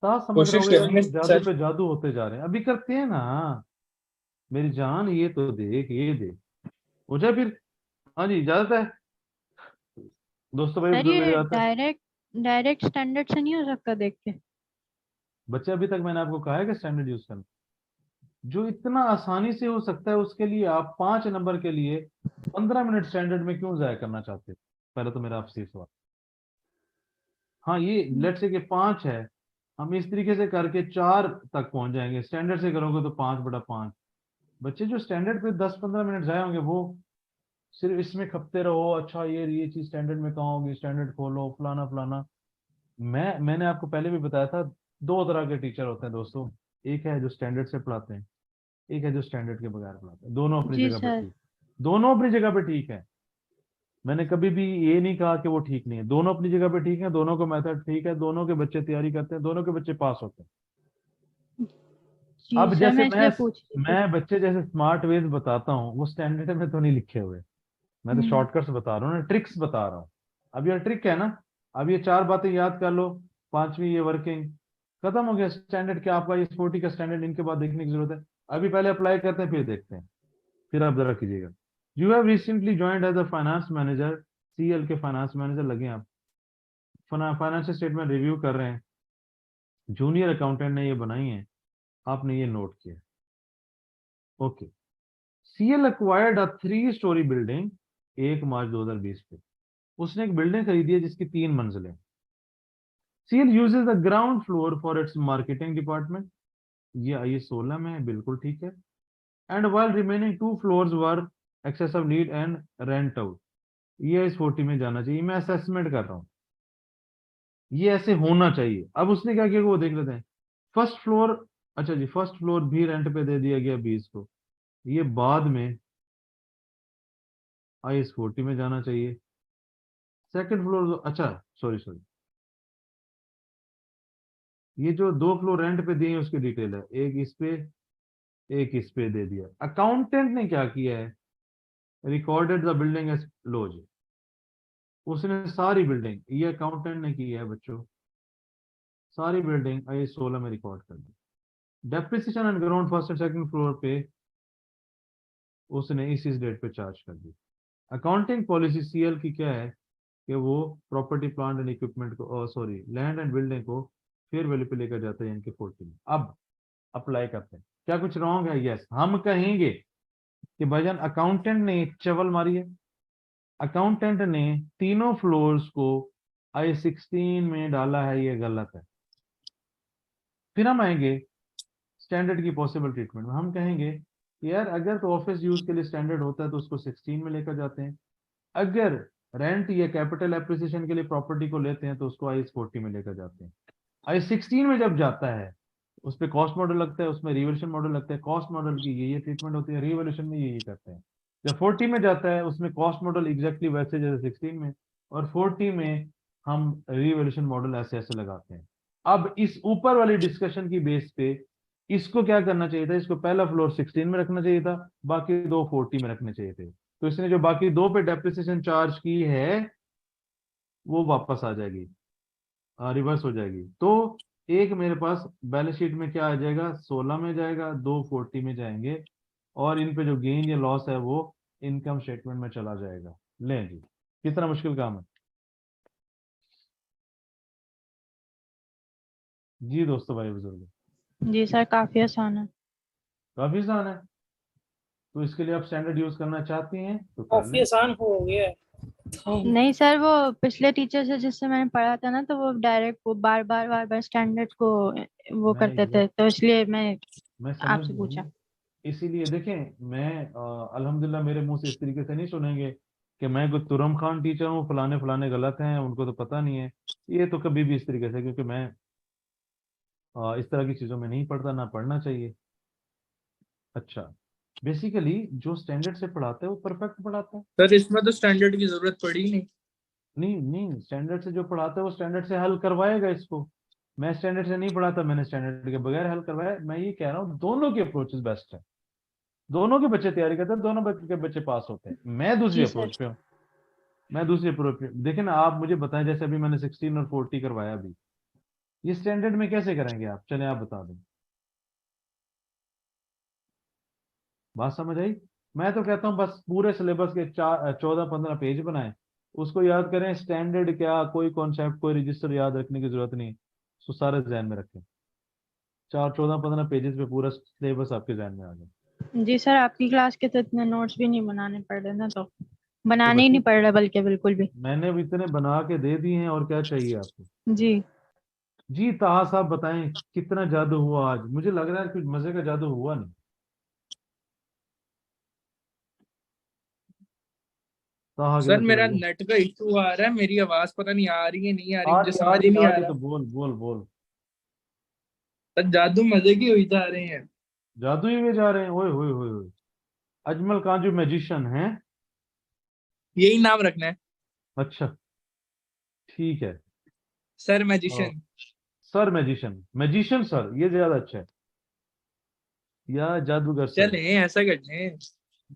[SPEAKER 1] ता समझ रहे
[SPEAKER 3] कोशिश
[SPEAKER 1] होगे यार
[SPEAKER 3] करेंगे
[SPEAKER 1] ये जादू
[SPEAKER 3] सर।
[SPEAKER 1] पे जादू होते जा रहे हैं। अभी करते हैं ना मेरी जान, ये तो देख, ये देख हो जाए फिर। हाँ जी, इजाजत है दोस्तों, भाई
[SPEAKER 8] सर
[SPEAKER 1] बुजुर्ग मेरे
[SPEAKER 8] ये
[SPEAKER 1] आता है।
[SPEAKER 8] डायरेक्ट स्टैंडर्ड से नहीं हो सकता देख के?
[SPEAKER 1] बच्चे अभी तक मैंने आपको कहा है कि स्टैंडर्ड यूज करना जो इतना आसानी से हो सकता है उसके लिए आप 5 नंबर के लिए 15 मिनट स्टैंडर्ड में क्यों जाया करना चाहते हो? पहले तो मेरा आपसे सवाल। हाँ, ये लेट से कि 5 है, हम इस तरीके से करके 4 तक पहुंच जाएंगे। स्टैंडर्ड से करोगे तो 5/5। बच्चे जो स्टैंडर्ड पे 10-15 मिनट जाए होंगे वो सिर्फ इसमें खपते रहो। अच्छा ये चीज स्टैंडर्ड में कहाँ होगी, स्टैंडर्ड खोलो, फलाना फलाना। मैंने आपको पहले भी बताया था 2 तरह के टीचर होते हैं दोस्तों। एक है जो स्टैंडर्ड से पढ़ाते हैं, एक है जो स्टैंडर्ड के बगैर पढ़ाते हैं। दोनों अपनी
[SPEAKER 8] जी
[SPEAKER 1] जगह पे
[SPEAKER 8] सर।
[SPEAKER 1] ठीक, दोनों अपनी जगह पे ठीक है। मैंने कभी भी ये नहीं कहा कि वो ठीक नहीं है, दोनों अपनी जगह पे ठीक है, दोनों का मेथड ठीक है, दोनों के बच्चे तैयारी करते हैं, दोनों के बच्चे पास होते हैं।
[SPEAKER 8] जी
[SPEAKER 1] अब
[SPEAKER 8] सर,
[SPEAKER 1] जैसे
[SPEAKER 8] मैं
[SPEAKER 1] मैं
[SPEAKER 8] इसलिए पूछ रही थी।
[SPEAKER 1] मैं बच्चे जैसे स्मार्ट वेज बताता हूँ वो स्टैंडर्ड में तो नहीं लिखे हुए। मैं तो
[SPEAKER 8] हम्म।
[SPEAKER 1] शॉर्टकट्स बता रहा हूँ ना, ट्रिक्स बता रहा हूँ। अब ये ट्रिक है ना, अब ये 4 बातें याद कर लो। 5वीं ये वर्किंग खत्म हो गया। स्टैंडर्ड क्या आपका ये स्पोर्टी का स्टैंडर्ड इनके बाद देखने की जरूरत है? अभी पहले अप्लाई करते हैं फिर देखते हैं। फिर आप जरा कीजिएगा। You have recently joined as a finance manager, CL के फाइनेंस मैनेजर लगे आप, फाइनेंशियल स्टेटमेंट रिव्यू कर रहे हैं, जूनियर अकाउंटेंट ने ये बनाई है, आपने ये नोट किया। Okay, CL acquired a 3 storey building 1 March 2020 पे। उसने एक बिल्डिंग खरीदी है जिसकी 3 मंजिलें। CL uses the ground floor for its marketing department. ये आइए 16 में है, बिल्कुल ठीक है। And while remaining 2 floors were excessive need and rent out. ये इस 40 में जाना चाहिए। मैं असेसमेंट कर रहा हूँ, ये ऐसे होना चाहिए। अब उसने क्या किया वो देख लेते हैं। फर्स्ट फ्लोर, अच्छा जी, फर्स्ट फ्लोर भी रेंट पे दे दिया गया 20 को। ये बाद में IS 40 में जाना चाहिए। सेकंड फ्लोर, अच्छा सॉरी सॉरी, ये जो 2 फ्लोर रेंट पे दिए हैं उसकी डिटेल है, एक इस पे एक इस पे दे दिया। अकाउंटेंट ने क्या किया है, recorded the building as lodge. उसने सारी बिल्डिंग, ये अकाउंटेंट ने की है बच्चों, सारी बिल्डिंग IS 16 में रिकॉर्ड कर दी। Depreciation and ground first and second floor पे उसने इस डेट पे चार्ज कर दी। अकाउंटिंग पॉलिसी सीएल की क्या है कि वो प्रॉपर्टी प्लांट एंड इक्विपमेंट को, सॉरी लैंड एंड बिल्डिंग को फेयर वैल्यू पे लेकर जाते हैं इनके 40 में। अब अप्लाई करते हैं, क्या कुछ रॉन्ग है? यस, हम कहेंगे कि भाईजान अकाउंटेंट ने चवल मारी है। अकाउंटेंट ने तीनों फ्लोर्स को I16 में डाला है, ये गलत है। फिर हम आएंगे स्टैंडर्ड की पॉसिबल ट्रीटमेंट में। हम कहेंगे यार अगर तो ऑफिस यूज के लिए स्टैंडर्ड होता है तो उसको 16 में लेकर जाते हैं, अगर रेंट या कैपिटल एप्रिसिएशन के लिए प्रॉपर्टी को लेते हैं तो उसको IS 40 में लेकर जाते हैं। IS 16 में जब जाता है उस पर कॉस्ट मॉडल लगता है, उसमें रिवोल्यूशन मॉडल लगता है। कॉस्ट मॉडल की ये ट्रीटमेंट होती है, रिवोल्यूशन में ये करते हैं। जब 40 में जाता है उसमें कॉस्ट मॉडल एग्जैक्टली वैसे जैसे 16 में, और 40 में हम रिवोल्यूशन मॉडल ऐसे ऐसे लगाते हैं। अब इस ऊपर वाली डिस्कशन की बेस पे इसको क्या करना चाहिए था, इसको पहला फ्लोर 16 में रखना चाहिए था, बाकी 2 40 में रखने चाहिए थे। तो इसने जो बाकी 2 पे डेप्रिसिएशन चार्ज की है वो वापस आ जाएगी, रिवर्स हो जाएगी। तो एक मेरे पास बैलेंस शीट में क्या आ जाएगा, 16 में जाएगा, 2 40 में जाएंगे, और इन पे जो गेन या लॉस है वो इनकम स्टेटमेंट में चला जाएगा। लें जी, कितना मुश्किल काम है जी दोस्तों, भाई बुजुर्ग।
[SPEAKER 8] जी सर काफी आसान है।
[SPEAKER 1] काफी आसान है, तो इसके लिए आप स्टैंडर्ड यूज करना चाहती हैं तो कर
[SPEAKER 2] काफी
[SPEAKER 1] लें।
[SPEAKER 2] आसान हो गया है।
[SPEAKER 8] नहीं सर, वो पिछले टीचर से जिससे मैंने पढ़ा था ना, तो वो डायरेक्ट वो बार बार स्टैंडर्ड को वो
[SPEAKER 1] मैं
[SPEAKER 8] करते थे, तो इसलिए
[SPEAKER 1] मैं समझ
[SPEAKER 8] आपसे
[SPEAKER 1] गया
[SPEAKER 8] पूछा।
[SPEAKER 1] हूँ। इसीलिए देखें, मैं अल्हम्दुलिल्लाह मेरे मुंह से इस तरीके से नहीं सुनेंगे कि मैं कोई तुरम खान टीचर हूँ, फलाने फलाने गलत हैं, उनको तो पता नहीं है। ये तो कभी भी इस तरीके से, क्योंकि मैं इस तरह की चीजों में नहीं पढ़ता, ना पढ़ना चाहिए। अच्छा, बेसिकली जो स्टैंडर्ड से पढ़ाता है वो परफेक्ट पढ़ाता है।
[SPEAKER 3] सर इसमें तो स्टैंडर्ड की जरूरत पड़ी नहीं।
[SPEAKER 1] नहीं नहीं, स्टैंडर्ड से जो पढ़ाता है वो स्टैंडर्ड से हल करवाएगा इसको। मैं स्टैंडर्ड से नहीं पढ़ाता, मैंने स्टैंडर्ड के बगैर हल करवाया। मैं ये कह रहा हूँ दोनों की अप्रोचेस बेस्ट है, दोनों के बच्चे तैयारी करते हैं, दोनों के बच्चे पास होते हैं। मैं दूसरी
[SPEAKER 8] जी सर।
[SPEAKER 1] अप्रोच पे हूँ। मैं दूसरी अप्रोच पे, देखिए ना, आप मुझे बताएं, जैसे अभी मैंने 16 और 40 करवाया अभी, ये स्टैंडर्ड में कैसे करेंगे आप? चले आप बता दें, बात समझ आई? मैं तो कहता हूँ बस पूरे सिलेबस के 14-15 पेज बनाएं, उसको याद करें। स्टैंडर्ड क्या, कोई कॉन्सेप्ट, कोई रजिस्टर याद रखने की जरूरत नहीं, उसको सारे जहन में रखें। 14-15 पेजेस पे पूरा सिलेबस आपके जहन में आ जाए।
[SPEAKER 8] जी सर, आपकी क्लास के तो इतने नोट्स भी नहीं बनाने पड़ रहे ना, तो
[SPEAKER 1] तो
[SPEAKER 8] बनाने ही
[SPEAKER 1] बच्चे,
[SPEAKER 8] नहीं पड़ रहे बल्कि बिल्कुल भी।
[SPEAKER 1] मैंने अब इतने बना के दे दिए हैं, और क्या चाहिए आपको?
[SPEAKER 8] जी।
[SPEAKER 1] जी ताहा साहब बताएं, कितना जादू हुआ आज? मुझे लग रहा है कुछ मजे का जादू हुआ नहीं। ताहा
[SPEAKER 3] सर
[SPEAKER 1] किधर चला
[SPEAKER 3] मेरा
[SPEAKER 1] गया?
[SPEAKER 3] नेट का इशू आ रहा है, मेरी आवाज पता नहीं आ रही है नहीं आ रही, मुझे
[SPEAKER 1] आ
[SPEAKER 3] समझ ही
[SPEAKER 1] रही
[SPEAKER 3] नहीं
[SPEAKER 1] आ
[SPEAKER 3] आ
[SPEAKER 1] रही,
[SPEAKER 3] रहा।
[SPEAKER 1] तो बोल बोल बोल।
[SPEAKER 3] सर जादू मजे की हुई जा रहे हैं।
[SPEAKER 1] जादू ही में जा रहे हैं, ओए होए होए होए। अजमल कांजू मैजिशियन हैं?
[SPEAKER 3] यही नाम रखना है
[SPEAKER 1] अच्छा, ठीक है।
[SPEAKER 3] Sir
[SPEAKER 1] oh,
[SPEAKER 3] magician.
[SPEAKER 1] Sir magician, magician sir, ये ज्यादा अच्छा है, या जादूगर सर।
[SPEAKER 3] चले ऐसा करते हैं।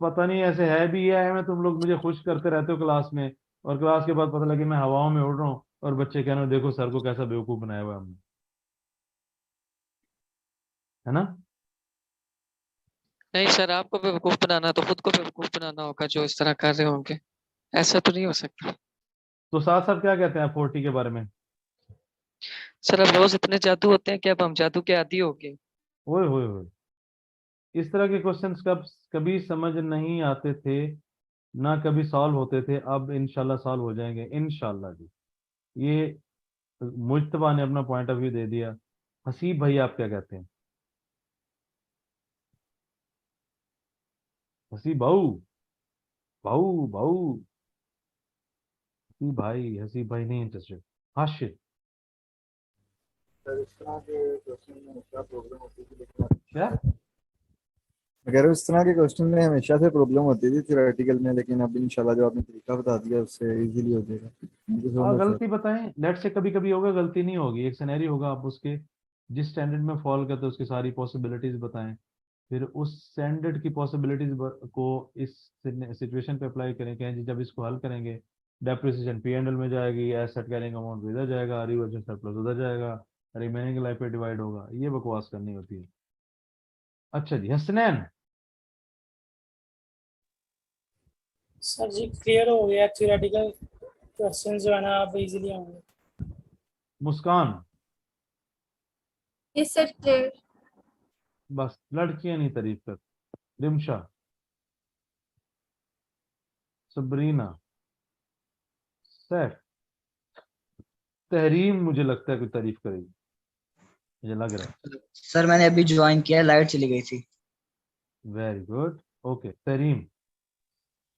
[SPEAKER 1] पता नहीं ऐसे है भी या है, मैं तुम लोग मुझे खुश करते रहते हो क्लास में, और क्लास के बाद पता लगे मैं हवाओं में उड़ रहा हूँ, और बच्चे कह रहे हो देखो सर को कैसा बेवकूफ बनाया हुआ है हमने, है ना?
[SPEAKER 4] नहीं सर, आपको बेवकूफ बनाना तो खुद को बेवकूफ बनाना होगा जो इस तरह कर रहे होंगे। ऐसा तो नहीं हो सकता।
[SPEAKER 1] तो साथ साथ क्या कहते हैं 40 के बारे में?
[SPEAKER 4] सर अब रोज इतने जादू होते हैं कि अब हम जादू के आदी हो गए।
[SPEAKER 1] ओए होए होए, इस तरह के क्वेश्चंस कभी समझ नहीं आते थे, ना कभी सॉल्व होते थे, अब इंशाल्लाह सॉल्व हो जाएंगे इंशाल्लाह जी। ये मुज्तबा ने अपना पॉइंट ऑफ व्यू दे दिया। हसीब भाई आप क्या कहते हैं? हसीब भाऊ, भाऊ भाऊ, हसीब भाई नहीं इंटरेस्टेड। हाशिर,
[SPEAKER 7] सर इस तरह के क्वेश्चन में हमेशा प्रॉब्लम होती थी, लेकिन
[SPEAKER 1] क्या?
[SPEAKER 7] मैं कह रहा हूँ इस तरह के क्वेश्चन में हमेशा से प्रॉब्लम होती थी थ्योरेटिकल में, लेकिन अब इंशाल्लाह जो आपने तरीका बता दिया उससे इजीली हो जाएगा। थैंक यू सो
[SPEAKER 1] हाँ,
[SPEAKER 7] मच सर।
[SPEAKER 1] गलती बताएं, लेट से कभी कभी होगा, गलती नहीं होगी। एक सिनेरी होगा, आप उसके जिस स्टैंडर्ड में फॉल करते हो उसकी सारी पॉसिबिलिटीज बताएं, फिर उस स्टैंडर्ड की पॉसिबिलिटीज को इस सिचुएशन पे अप्लाई करें। कहें जी जब इसको हल करेंगे, डेप्रिसिएशन पी एंड एल में जाएगी, एसेट कैरिंग अमाउंट इधर जाएगा, रिवर्जन सरप्लस उधर जाएगा, रिमेनिंग लाइफ पे डिवाइड होगा, ये बकवास करनी होती है। अच्छा जी, हसनैन।
[SPEAKER 2] सर जी क्लियर हो गया, थ्योरेटिकल क्वेश्चंस जो है ना आप इजीली होंगे।
[SPEAKER 1] मुस्कान।
[SPEAKER 9] Yes sir clear.
[SPEAKER 1] बस लड़कियां नहीं तारीफ कर। रिमशा, सबरीना, सैफ, तहरीम, मुझे लगता है कोई तारीफ करेगी, मुझे लग रहा है।
[SPEAKER 5] सर मैंने अभी ज्वाइन किया, लाइट चली गई थी।
[SPEAKER 1] Very good, okay. तहरीम,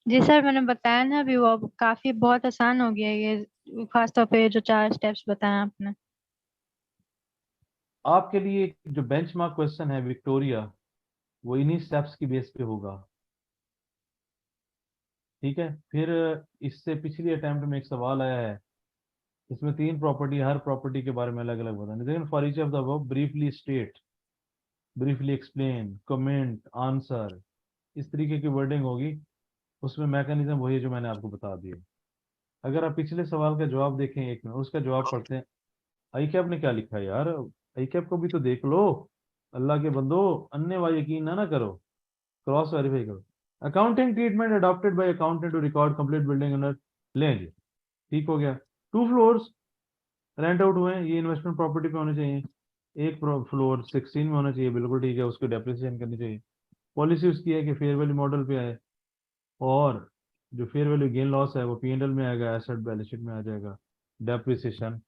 [SPEAKER 8] जी सर, मैंने बताया ना अभी, वो काफी बहुत आसान हो गया ये, खासतौर पे जो 4 स्टेप्स बताए आपने।
[SPEAKER 1] आपके लिए जो बेंचमार्क क्वेश्चन है विक्टोरिया, वो इन्हीं स्टेप्स की बेस पे होगा, ठीक है? फिर इससे पिछली अटेम्प्ट में एक सवाल आया है, इसमें 3 प्रॉपर्टी, हर प्रॉपर्टी के बारे में अलग अलग बताना, लेकिन for each of the verb briefly state, briefly explain, comment, answer, इस तरीके की वर्डिंग होगी। उसमें मैकेनिज्म वही है जो मैंने आपको बता दिया। अगर आप पिछले सवाल का जवाब देखें, एक में उसका जवाब पढ़ते हैं। आई कैप ने क्या लिखा है यार? आई कैप को भी तो देख लो, अल्लाह के बंदो, अन्य व यकीन ना करो, क्रॉस वेरीफाई करो। Accounting treatment adopted by accountant to record complete building under, लेंगे, ठीक हो गया। 2 फ्लोर्स रेंट आउट हुए हैं, ये इन्वेस्टमेंट प्रॉपर्टी पे होने चाहिए। एक फ्लोर 16 में होना चाहिए, बिल्कुल ठीक है, उसको डेप्रिसिएशन करनी चाहिए। पॉलिसी उसकी है कि फेयर वैल्यू मॉडल पे आए, और जो फेयर वैल्यू गेन लॉस है वो P&L में आएगा, एसेट बैलेंस शीट में आ जाएगा, डेप्रिसिएशन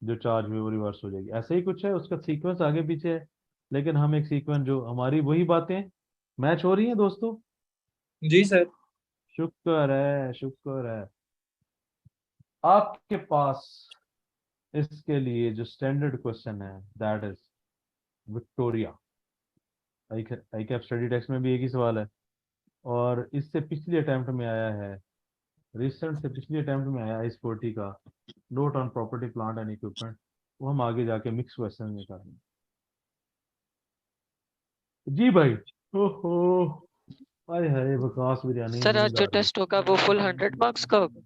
[SPEAKER 1] जो चार्ज हुई वो रिवर्स हो जाएगी। ऐसे ही कुछ है, उसका सीक्वेंस आगे पीछे है, लेकिन हम एक सीक्वेंस जो हमारी वही बातें मैच हो रही हैं दोस्तों।
[SPEAKER 3] जी सर।
[SPEAKER 1] शुक्र है, शुक्र है। आपके पास इसके लिए जो स्टैंडर्ड क्वेश्चन है that is Victoria. I cap study text में भी एक ही सवाल है, और इससे पिछले अटेम्प्ट में आया है, रिसेंट से पिछले अटेम्प्ट में आया इस 40 का note on property plant and equipment. वो हम आगे जाके मिक्स क्वेश्चन में करेंगे। जी भाई। ओहो, हाय हाय, विकास बिरयानी,
[SPEAKER 4] सर आज
[SPEAKER 1] नींद
[SPEAKER 4] जो
[SPEAKER 1] आ रही
[SPEAKER 4] टेस्ट होगा वो फुल 100 मार्क्स का होगा?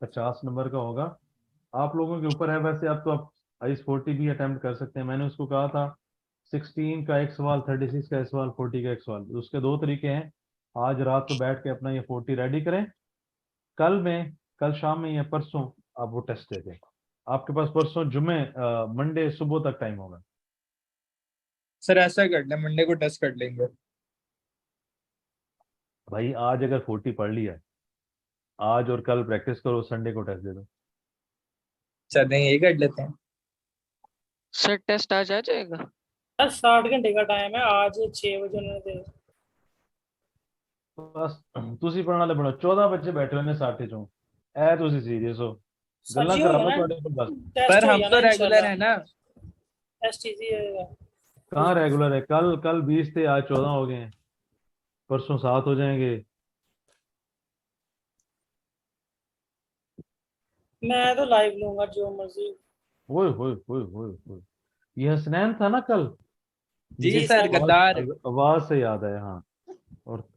[SPEAKER 1] 50 नंबर का होगा। आप लोगों के ऊपर है, वैसे आप तो आप आइस 40 भी अटेम्प्ट कर सकते हैं। मैंने उसको कहा था 16 का एक सवाल, 36 का एक सवाल, 40 का एक सवाल। उसके दो तरीके हैं। आज रात को बैठ के अपना ये 40 रेडी करें, कल शाम में या परसों आप वो टेस्ट दे दें। आपके पास परसों जुमे मंडे सुबह तक टाइम होगा।
[SPEAKER 3] सर ऐसा कर ले, मंडे को टेस्ट कर लेंगे।
[SPEAKER 1] भाई आज अगर 40 पढ़ लिया, आज और कल प्रैक्टिस करो, संडे को टेस्ट दे दो।
[SPEAKER 3] चलें यही कर लेते हैं।
[SPEAKER 4] सर टेस्ट आज आ जाएगा?
[SPEAKER 2] सर 60 घंटे का टाइम है, आज 6 बजे उन्होंने दे।
[SPEAKER 1] बस तुसी पढ़ने वाले बनो, 14 बच्चे बैठे हुए ने 60 चों, ऐ तुसी सीरियस हो,
[SPEAKER 2] सर
[SPEAKER 1] गल्लां
[SPEAKER 2] जी
[SPEAKER 1] करा
[SPEAKER 2] होगा
[SPEAKER 1] लो
[SPEAKER 2] ना,
[SPEAKER 1] ਤੁਹਾਡੇ ਕੋਲ बस।
[SPEAKER 2] टेस्ट
[SPEAKER 3] सर
[SPEAKER 2] हो
[SPEAKER 3] हम
[SPEAKER 2] जाना
[SPEAKER 3] तो रेगुलर
[SPEAKER 2] इंशाल्लाह।
[SPEAKER 3] है ना।
[SPEAKER 2] टेस्ट इजी है।
[SPEAKER 1] कहाँ रेगुलर है? कल 20 थे, आज 14 हो गए हैं, परसों 7 हो जाएंगे।
[SPEAKER 2] मैं तो लाइव लूंगा जो मर्जी।
[SPEAKER 1] ओए होए होए होए होए, ये हसनैन था ना कल?
[SPEAKER 3] जी
[SPEAKER 1] मुझे
[SPEAKER 3] सर, गद्दार।
[SPEAKER 1] आवाज से याद आया, हाँ। और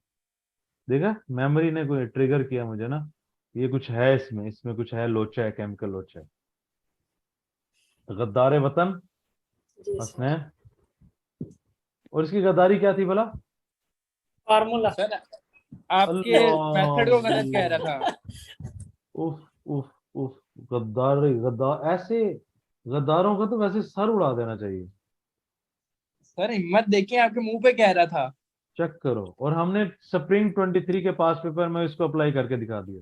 [SPEAKER 1] देखा, मेमोरी ने कोई ट्रिगर किया मुझे ना, ये कुछ है इसमें कुछ है, लोचा है, केमिकल लोचा है। गद्दार वतन
[SPEAKER 2] जी सर।
[SPEAKER 1] हसनैन। और इसकी गद्दारी क्या थी भला?
[SPEAKER 2] फार्मूला।
[SPEAKER 3] सर आपके मेथड को गलत कह रहा था।
[SPEAKER 1] उफ उफ उफ, गद्दार ऐसे गद्दारों का तो वैसे सर उड़ा देना चाहिए।
[SPEAKER 3] सर हिम्मत देखिए, आपके मुंह पे कह रहा था।
[SPEAKER 1] चेक करो, और हमने स्प्रिंग 23 के पास पेपर में इसको अप्लाई करके दिखा दिया।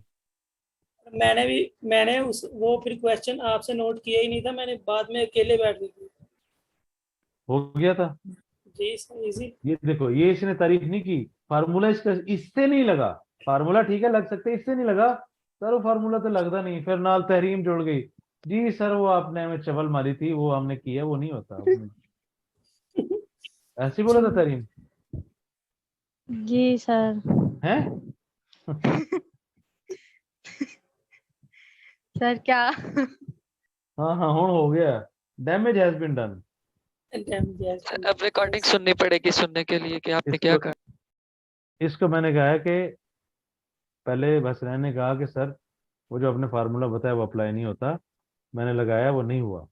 [SPEAKER 2] मैंने वो फिर क्वेश्चन आपसे नोट किया ही नहीं था, मैंने बाद में अकेले बैठ गई।
[SPEAKER 1] हो गया था।
[SPEAKER 2] जी सर, इजी।
[SPEAKER 1] ये देखो, ये इसने तारीफ नहीं की, फार्मूला इसका इससे नहीं लगा। फार्मूला ठीक है, लग सकते, इससे नहीं लगा सर, वो फार्मूला तो लगता नहीं। फिर नाल तहरीम जुड़ गई, जी सर वो आपने हमें चवल मारी थी, वो हमने किया, वो नहीं होता। ऐसे ही बोला था तहरीम
[SPEAKER 8] जी सर।
[SPEAKER 1] है।
[SPEAKER 8] सर क्या?
[SPEAKER 1] हाँ हाँ, हुन हो गया, damage has been done.
[SPEAKER 4] Sir अब रिकॉर्डिंग सुननी पड़ेगी सुनने के लिए कि आपने क्या कहा।
[SPEAKER 1] इसको मैंने कहा है कि पहले बसरैन ने कहा कि सर वो जो आपने फार्मूला बताया वो अप्लाई नहीं होता, मैंने लगाया वो नहीं हुआ।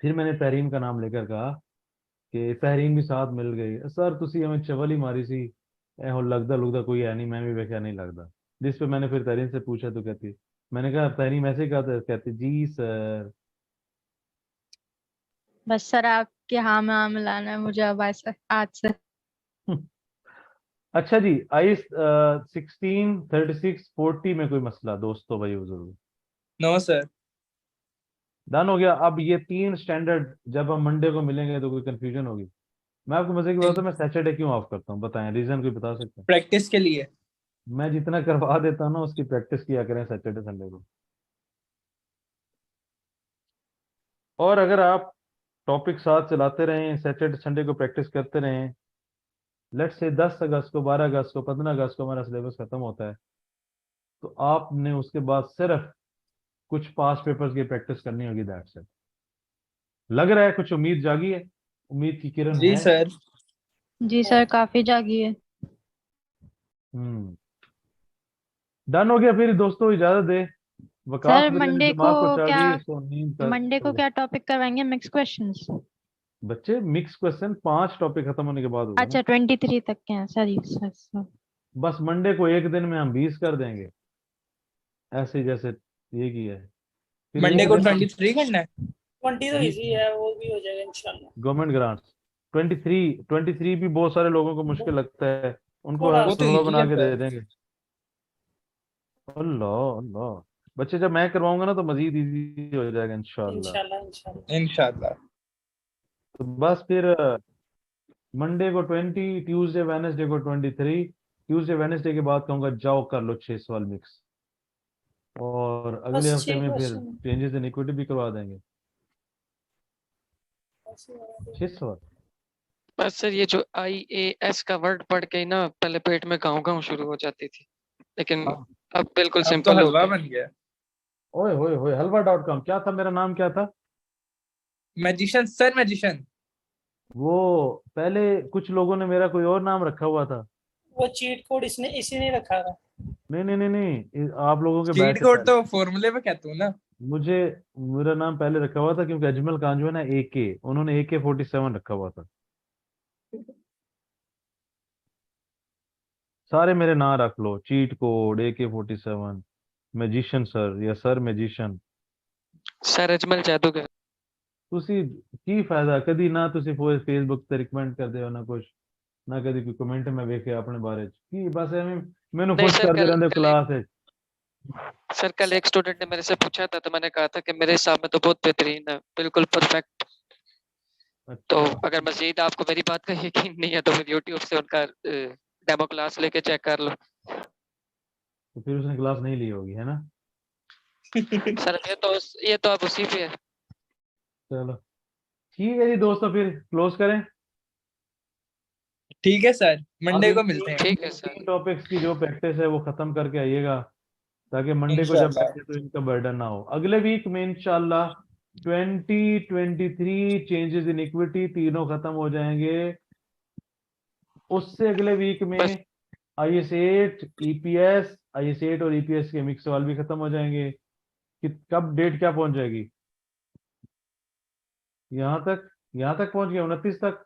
[SPEAKER 1] फिर मैंने तहरीम का नाम लेकर कहा कि तहरीम भी साथ मिल गई, सर तुसी हमें चवल ही मारी सी, ए हो लगदा लुगदा कोई है नहीं, मैं भी वेख्या नहीं लगता। जिस पे मैंने फिर तहरीम से पूछा तो कहती, मैंने कहा तहरीम ऐसे ही कहा था, कहती जी सर।
[SPEAKER 8] बस सर आपके हाँ में हाँ मिलाना है मुझे अब ऐसे आज से।
[SPEAKER 1] अच्छा जी, आइस 16, 36, 40 में कोई मसला दोस्तों भाई जरूर?
[SPEAKER 3] No sir.
[SPEAKER 1] डन हो गया। अब ये 3 स्टैंडर्ड जब हम मंडे को मिलेंगे तो कोई कंफ्यूजन होगी। मैं आपको मजे की बात है, मैं सैटरडे क्यों ऑफ करता हूँ बताएं, रीजन कोई बता सकते हैं?
[SPEAKER 3] प्रैक्टिस के लिए।
[SPEAKER 1] मैं जितना करवा देता हूँ ना उसकी प्रैक्टिस किया करें सैटरडे संडे को। और अगर आप टॉपिक साथ चलाते रहें, सैटरडे संडे को प्रैक्टिस करते रहें, लेट्स से 10 अगस्त को, 12 अगस्त को, 15 अगस्त को हमारा सिलेबस खत्म होता है, तो आपने उसके बाद सिर्फ कुछ पास पेपर्स की प्रैक्टिस करनी होगी, दैट्स इट। लग रहा है कुछ उम्मीद जागी है, उम्मीद की किरण
[SPEAKER 3] जी
[SPEAKER 1] है।
[SPEAKER 3] सर।
[SPEAKER 8] जी सर काफी जागी है।
[SPEAKER 1] डन हो गया। फिर दोस्तों इजाजत दे, वकास
[SPEAKER 8] सर
[SPEAKER 1] बिरयानी
[SPEAKER 8] मंडे को
[SPEAKER 1] दिमाग को
[SPEAKER 8] क्या,
[SPEAKER 1] चाहिए इसको नींद कर।
[SPEAKER 8] मंडे को क्या टॉपिक करवाएंगे? Mix questions?
[SPEAKER 1] बच्चे मिक्स क्वेश्चन 5 टॉपिक खत्म होने के बाद होगा
[SPEAKER 8] अच्छा 23 तक के हैं, सॉरी सर।
[SPEAKER 1] बस मंडे को एक दिन में हम 20 कर देंगे, ऐसे जैसे ये किया है। फिर
[SPEAKER 3] मंडे
[SPEAKER 1] एक
[SPEAKER 3] को
[SPEAKER 1] दिन
[SPEAKER 3] 23 करना है।
[SPEAKER 2] 20 तो इजी है, वो भी हो जाएगा इंशाल्लाह।
[SPEAKER 1] गवर्नमेंट ग्रांट्स 23 भी बहुत सारे लोगों को मुश्किल लगता है, उनको
[SPEAKER 2] थोड़ा
[SPEAKER 3] वो तो
[SPEAKER 1] हलवा
[SPEAKER 3] इजी
[SPEAKER 1] बना
[SPEAKER 3] है
[SPEAKER 1] के दे
[SPEAKER 3] सर।
[SPEAKER 1] देंगे। अल्लाह अल्लाह, बच्चे जब मैं करवाऊंगा ना तो मजीद इजी हो जाएगा इंशाल्लाह।
[SPEAKER 2] इंशाल्लाह इंशाल्लाह।
[SPEAKER 3] इंशाल्लाह।
[SPEAKER 1] तो बस फिर मंडे को 20, ट्यूसडे वेडनेसडे को 23, ट्यूसडे वेडनेसडे के बाद कहूंगा जाओ कर लो 6 सवाल मिक्स, और अगले
[SPEAKER 2] बस
[SPEAKER 1] हफ्ते
[SPEAKER 2] 6
[SPEAKER 1] में फिर
[SPEAKER 2] क्वेश्चन
[SPEAKER 1] चेंजेस इन इक्विटी भी करवा देंगे 6 सवाल।
[SPEAKER 4] बस सर ये जो IAS का वर्ड पढ़ के ही ना पहले पेट में गाँव गाँव शुरू हो जाती थी, लेकिन अब बिल्कुल
[SPEAKER 3] अब तो
[SPEAKER 4] सिंपल हो
[SPEAKER 3] हलवा
[SPEAKER 4] गया।
[SPEAKER 3] बन गया।
[SPEAKER 1] ओए होए होए, हलवा.com क्या था, मेरा नाम क्या था?
[SPEAKER 3] Magician sir, magician.
[SPEAKER 1] वो पहले कुछ लोगों ने मेरा कोई और नाम रखा हुआ था।
[SPEAKER 2] वो चीट कोड इसने इसी ने रखा था।
[SPEAKER 1] नहीं नहीं नहीं नहीं, आप लोगों के बैच
[SPEAKER 3] चीट
[SPEAKER 1] से
[SPEAKER 3] कोड
[SPEAKER 1] पहले
[SPEAKER 3] तो फॉर्मूले में कहता हूँ ना।
[SPEAKER 1] मुझे मेरा नाम पहले रखा हुआ था, क्योंकि अजमल खान जो है ना AK, उन्होंने AK-47 रखा हुआ था। सारे मेरे नाम रख लो, cheat code, AK-47, magician sir या सर मैजिशियन।
[SPEAKER 4] सर अजमल जादूगर।
[SPEAKER 1] ਤੁਸੀਂ ਕੀ ਫਾਇਦਾ, ਕਦੀ ਨਾ ਤੁਸੀਂ ਫੇਸਬੁੱਕ ਤੇ ਰਿਕਮੈਂਡ ਕਰਦੇ ਹੋ ਨਾ ਕੁਝ, ਨਾ ਕਦੀ ਕੋਈ ਕਮੈਂਟ ਮੈਂ ਵੇਖਿਆ ਆਪਣੇ ਬਾਰੇ ਚ, ਕੀ ਬਸ ਐਵੇਂ ਮੈਨੂੰ
[SPEAKER 4] नहीं
[SPEAKER 1] खुश
[SPEAKER 4] सर,
[SPEAKER 1] ਕਰਦੇ ਰਹਿੰਦੇ क्लास ਵਿੱਚ।
[SPEAKER 4] कल एक स्टूडेंट ने मेरे से पूछा था, तो मैंने कहा था कि मेरे हिसाब में तो बहुत बेहतरीन है, बिल्कुल परफेक्ट। तो
[SPEAKER 1] अच्छा,
[SPEAKER 4] अगर मजीद आपको मेरी बात का यकीन नहीं है तो फिर YouTube से उनका डेमो क्लास लेके चेक कर लो।
[SPEAKER 1] तो फिर उसने क्लास नहीं ली होगी, है ना?
[SPEAKER 4] सर ये तो अब उसी पे है।
[SPEAKER 1] चलो ठीक है जी दोस्तों, फिर क्लोज करें।
[SPEAKER 3] ठीक है सर, मंडे
[SPEAKER 1] अभी
[SPEAKER 3] को मिलते हैं।
[SPEAKER 4] ठीक है सर।
[SPEAKER 1] 3 टॉपिक्स की जो प्रैक्टिस है वो खत्म करके आइएगा, ताकि मंडे को जब
[SPEAKER 3] इंशाल्लाह।
[SPEAKER 1] बैठे तो इनका बर्डन ना हो। अगले वीक में इंशाल्लाह 2023 चेंजेस इन इक्विटी तीनों खत्म हो जाएंगे। उससे अगले वीक में
[SPEAKER 4] बस
[SPEAKER 1] IS8 EPS, IS8 और EPS के मिक्स सवाल भी खत्म हो जाएंगे। कि कब डेट क्या पहुंच जाएगी? यहाँ तक पहुंच गया 29 तक।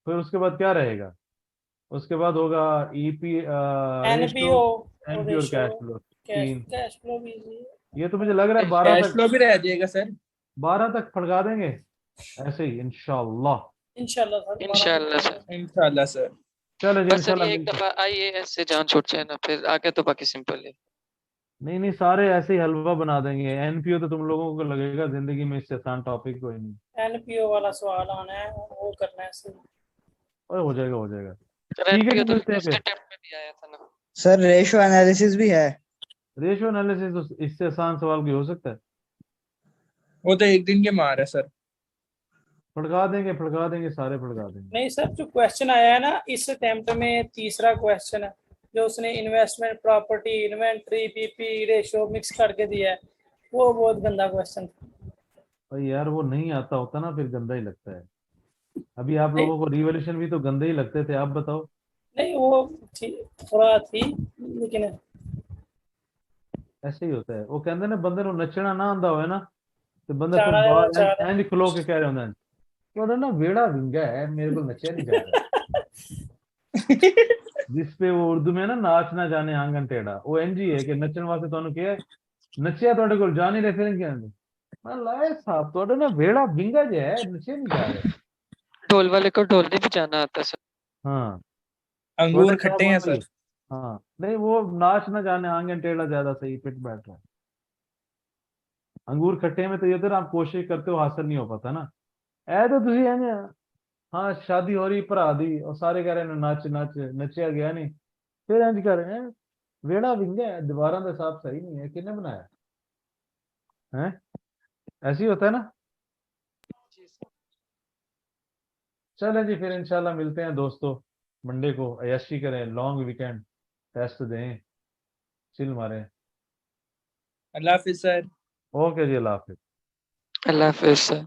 [SPEAKER 1] फिर उसके बाद क्या रहेगा? उसके बाद होगा
[SPEAKER 2] एनपीओ और
[SPEAKER 1] एनपी और
[SPEAKER 2] रेशो,
[SPEAKER 1] कैश फ्लो, तीन।
[SPEAKER 2] कैश फ्लो भी easy है।
[SPEAKER 1] ये तो मुझे लग रहा है 12
[SPEAKER 3] कैश
[SPEAKER 1] तक,
[SPEAKER 3] फ्लो भी रह जाएगा सर।
[SPEAKER 1] 12 तक फड़का देंगे ऐसे ही इंशाल्लाह।
[SPEAKER 2] इंशाल्लाह सर,
[SPEAKER 4] इंशाल्लाह सर।
[SPEAKER 3] इंशाल्लाह सर।
[SPEAKER 1] चलो जी
[SPEAKER 4] बस सर
[SPEAKER 1] इंशाल्लाह
[SPEAKER 4] ये एक
[SPEAKER 1] मिलते हैं।
[SPEAKER 4] दफा IAS से जान छूट जाए ना, फिर आगे तो बाकी सिंपल है।
[SPEAKER 1] नहीं नहीं, सारे ऐसे ही हलवा बना देंगे। एनपीओ तो तुम लोगों को लगेगा जिंदगी में इससे आसान टॉपिक कोई नहीं।
[SPEAKER 2] एनपीओ वाला सवाल आना है, वो करना है सर।
[SPEAKER 1] ओए हो जाएगा हो जाएगा।
[SPEAKER 4] सर
[SPEAKER 1] ठीक है
[SPEAKER 4] NPO
[SPEAKER 1] जी,
[SPEAKER 4] तो
[SPEAKER 1] मिलते हैं
[SPEAKER 4] फर्स्ट
[SPEAKER 1] फिर।
[SPEAKER 4] अटेम्प्ट में भी आया था ना।
[SPEAKER 5] सर रेशो एनालिसिस भी है।
[SPEAKER 1] रेशियो एनालिसिस तो इससे आसान सवाल भी हो सकता है।
[SPEAKER 3] वो तो एक दिन के मार है सर।
[SPEAKER 1] फड़का देंगे सारे फड़का देंगे।
[SPEAKER 2] नहीं सर, जो क्वेश्चन आया है ना इस अटेम्प्ट में, तीसरा क्वेश्चन है जो उसने investment, property, inventory, PP ratio mix करके दिया है, वो बहुत गंदा क्वेश्चन था।
[SPEAKER 1] और यार वो नहीं आता होता ना, फिर गंदा ही लगता है। अभी आप
[SPEAKER 2] नहीं
[SPEAKER 1] लोगों को रिवॉल्यूशन भी तो गंदे ही लगते थे, आप बताओ।
[SPEAKER 2] नहीं, वो थी, थोड़ा थी, लेकिन
[SPEAKER 1] ऐसे ही होता है। वो कहते ना, बंदे को नचना ना आंदा हो ना, तो बंदा फिर
[SPEAKER 2] चारा है वो
[SPEAKER 1] बाहर
[SPEAKER 2] चारा।
[SPEAKER 1] इंज खलो के कह रहे होंगे थोड़ा ना वेड़ा विंगा है, मेरे को नचा नहीं जा रहा। जिसपे वो उर्दू में ना नाच ना जाने आंगन टेढ़ा, वो इंज ही है कि नचन वास्ते तुहानू क्या है, नचिया ਤੁਹਾਡੇ ਕੋਲ ਜਾ ਨਹੀਂ ਰਹੇ, ਫਿਰ ਕਹਿੰਦੇ ਮੈਂ ਲਾਏ साहब ਤੁਹਾਡਾ ना वेड़ा विंगा जे है, नचे नहीं जा रहे।
[SPEAKER 4] ढोल वाले को ढोल नहीं बजाना आता सर।
[SPEAKER 1] हाँ
[SPEAKER 3] अंगूर
[SPEAKER 1] थोड़ा
[SPEAKER 3] खट्टे हैं सर।
[SPEAKER 1] हाँ नहीं, वो नाच ना जाने आंगन टेढ़ा ज्यादा सही फिट बैठ रहा है। अंगूर खट्टे में तो ये तो ना, आप कोशिश करते हो हासिल नहीं हो पाता ना। ऐ तो तुझे है ना, हाँ शादी हो रही भरा दी और सारे कह रहे हैं नच नच, नचिया गया नहीं, फिर इंज कर रहे हैं वेड़ा विंगा है, दीवारों का हिसाब सही नहीं है, किसने बनाया है? ऐसे ही होता है ना। चलें जी, फिर इंशाल्लाह मिलते हैं दोस्तों मंडे को। अय्याशी करें, लॉन्ग वीकेंड, टेस्ट दें, चिल मारें।
[SPEAKER 3] अल्लाह हाफिज सर।
[SPEAKER 1] ओके जी, अल्लाह हाफिज।
[SPEAKER 4] अल्लाह हाफिज सर।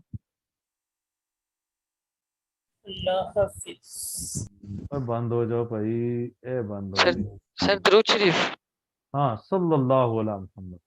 [SPEAKER 2] अल्लाह हाफिज।
[SPEAKER 1] और बंद हो जाओ भाई, ए बंद हो
[SPEAKER 4] सर
[SPEAKER 1] जाओ।
[SPEAKER 4] सर दुरूद शरीफ।
[SPEAKER 1] हाँ, सल्लल्लाहु अलैहि वसल्लम।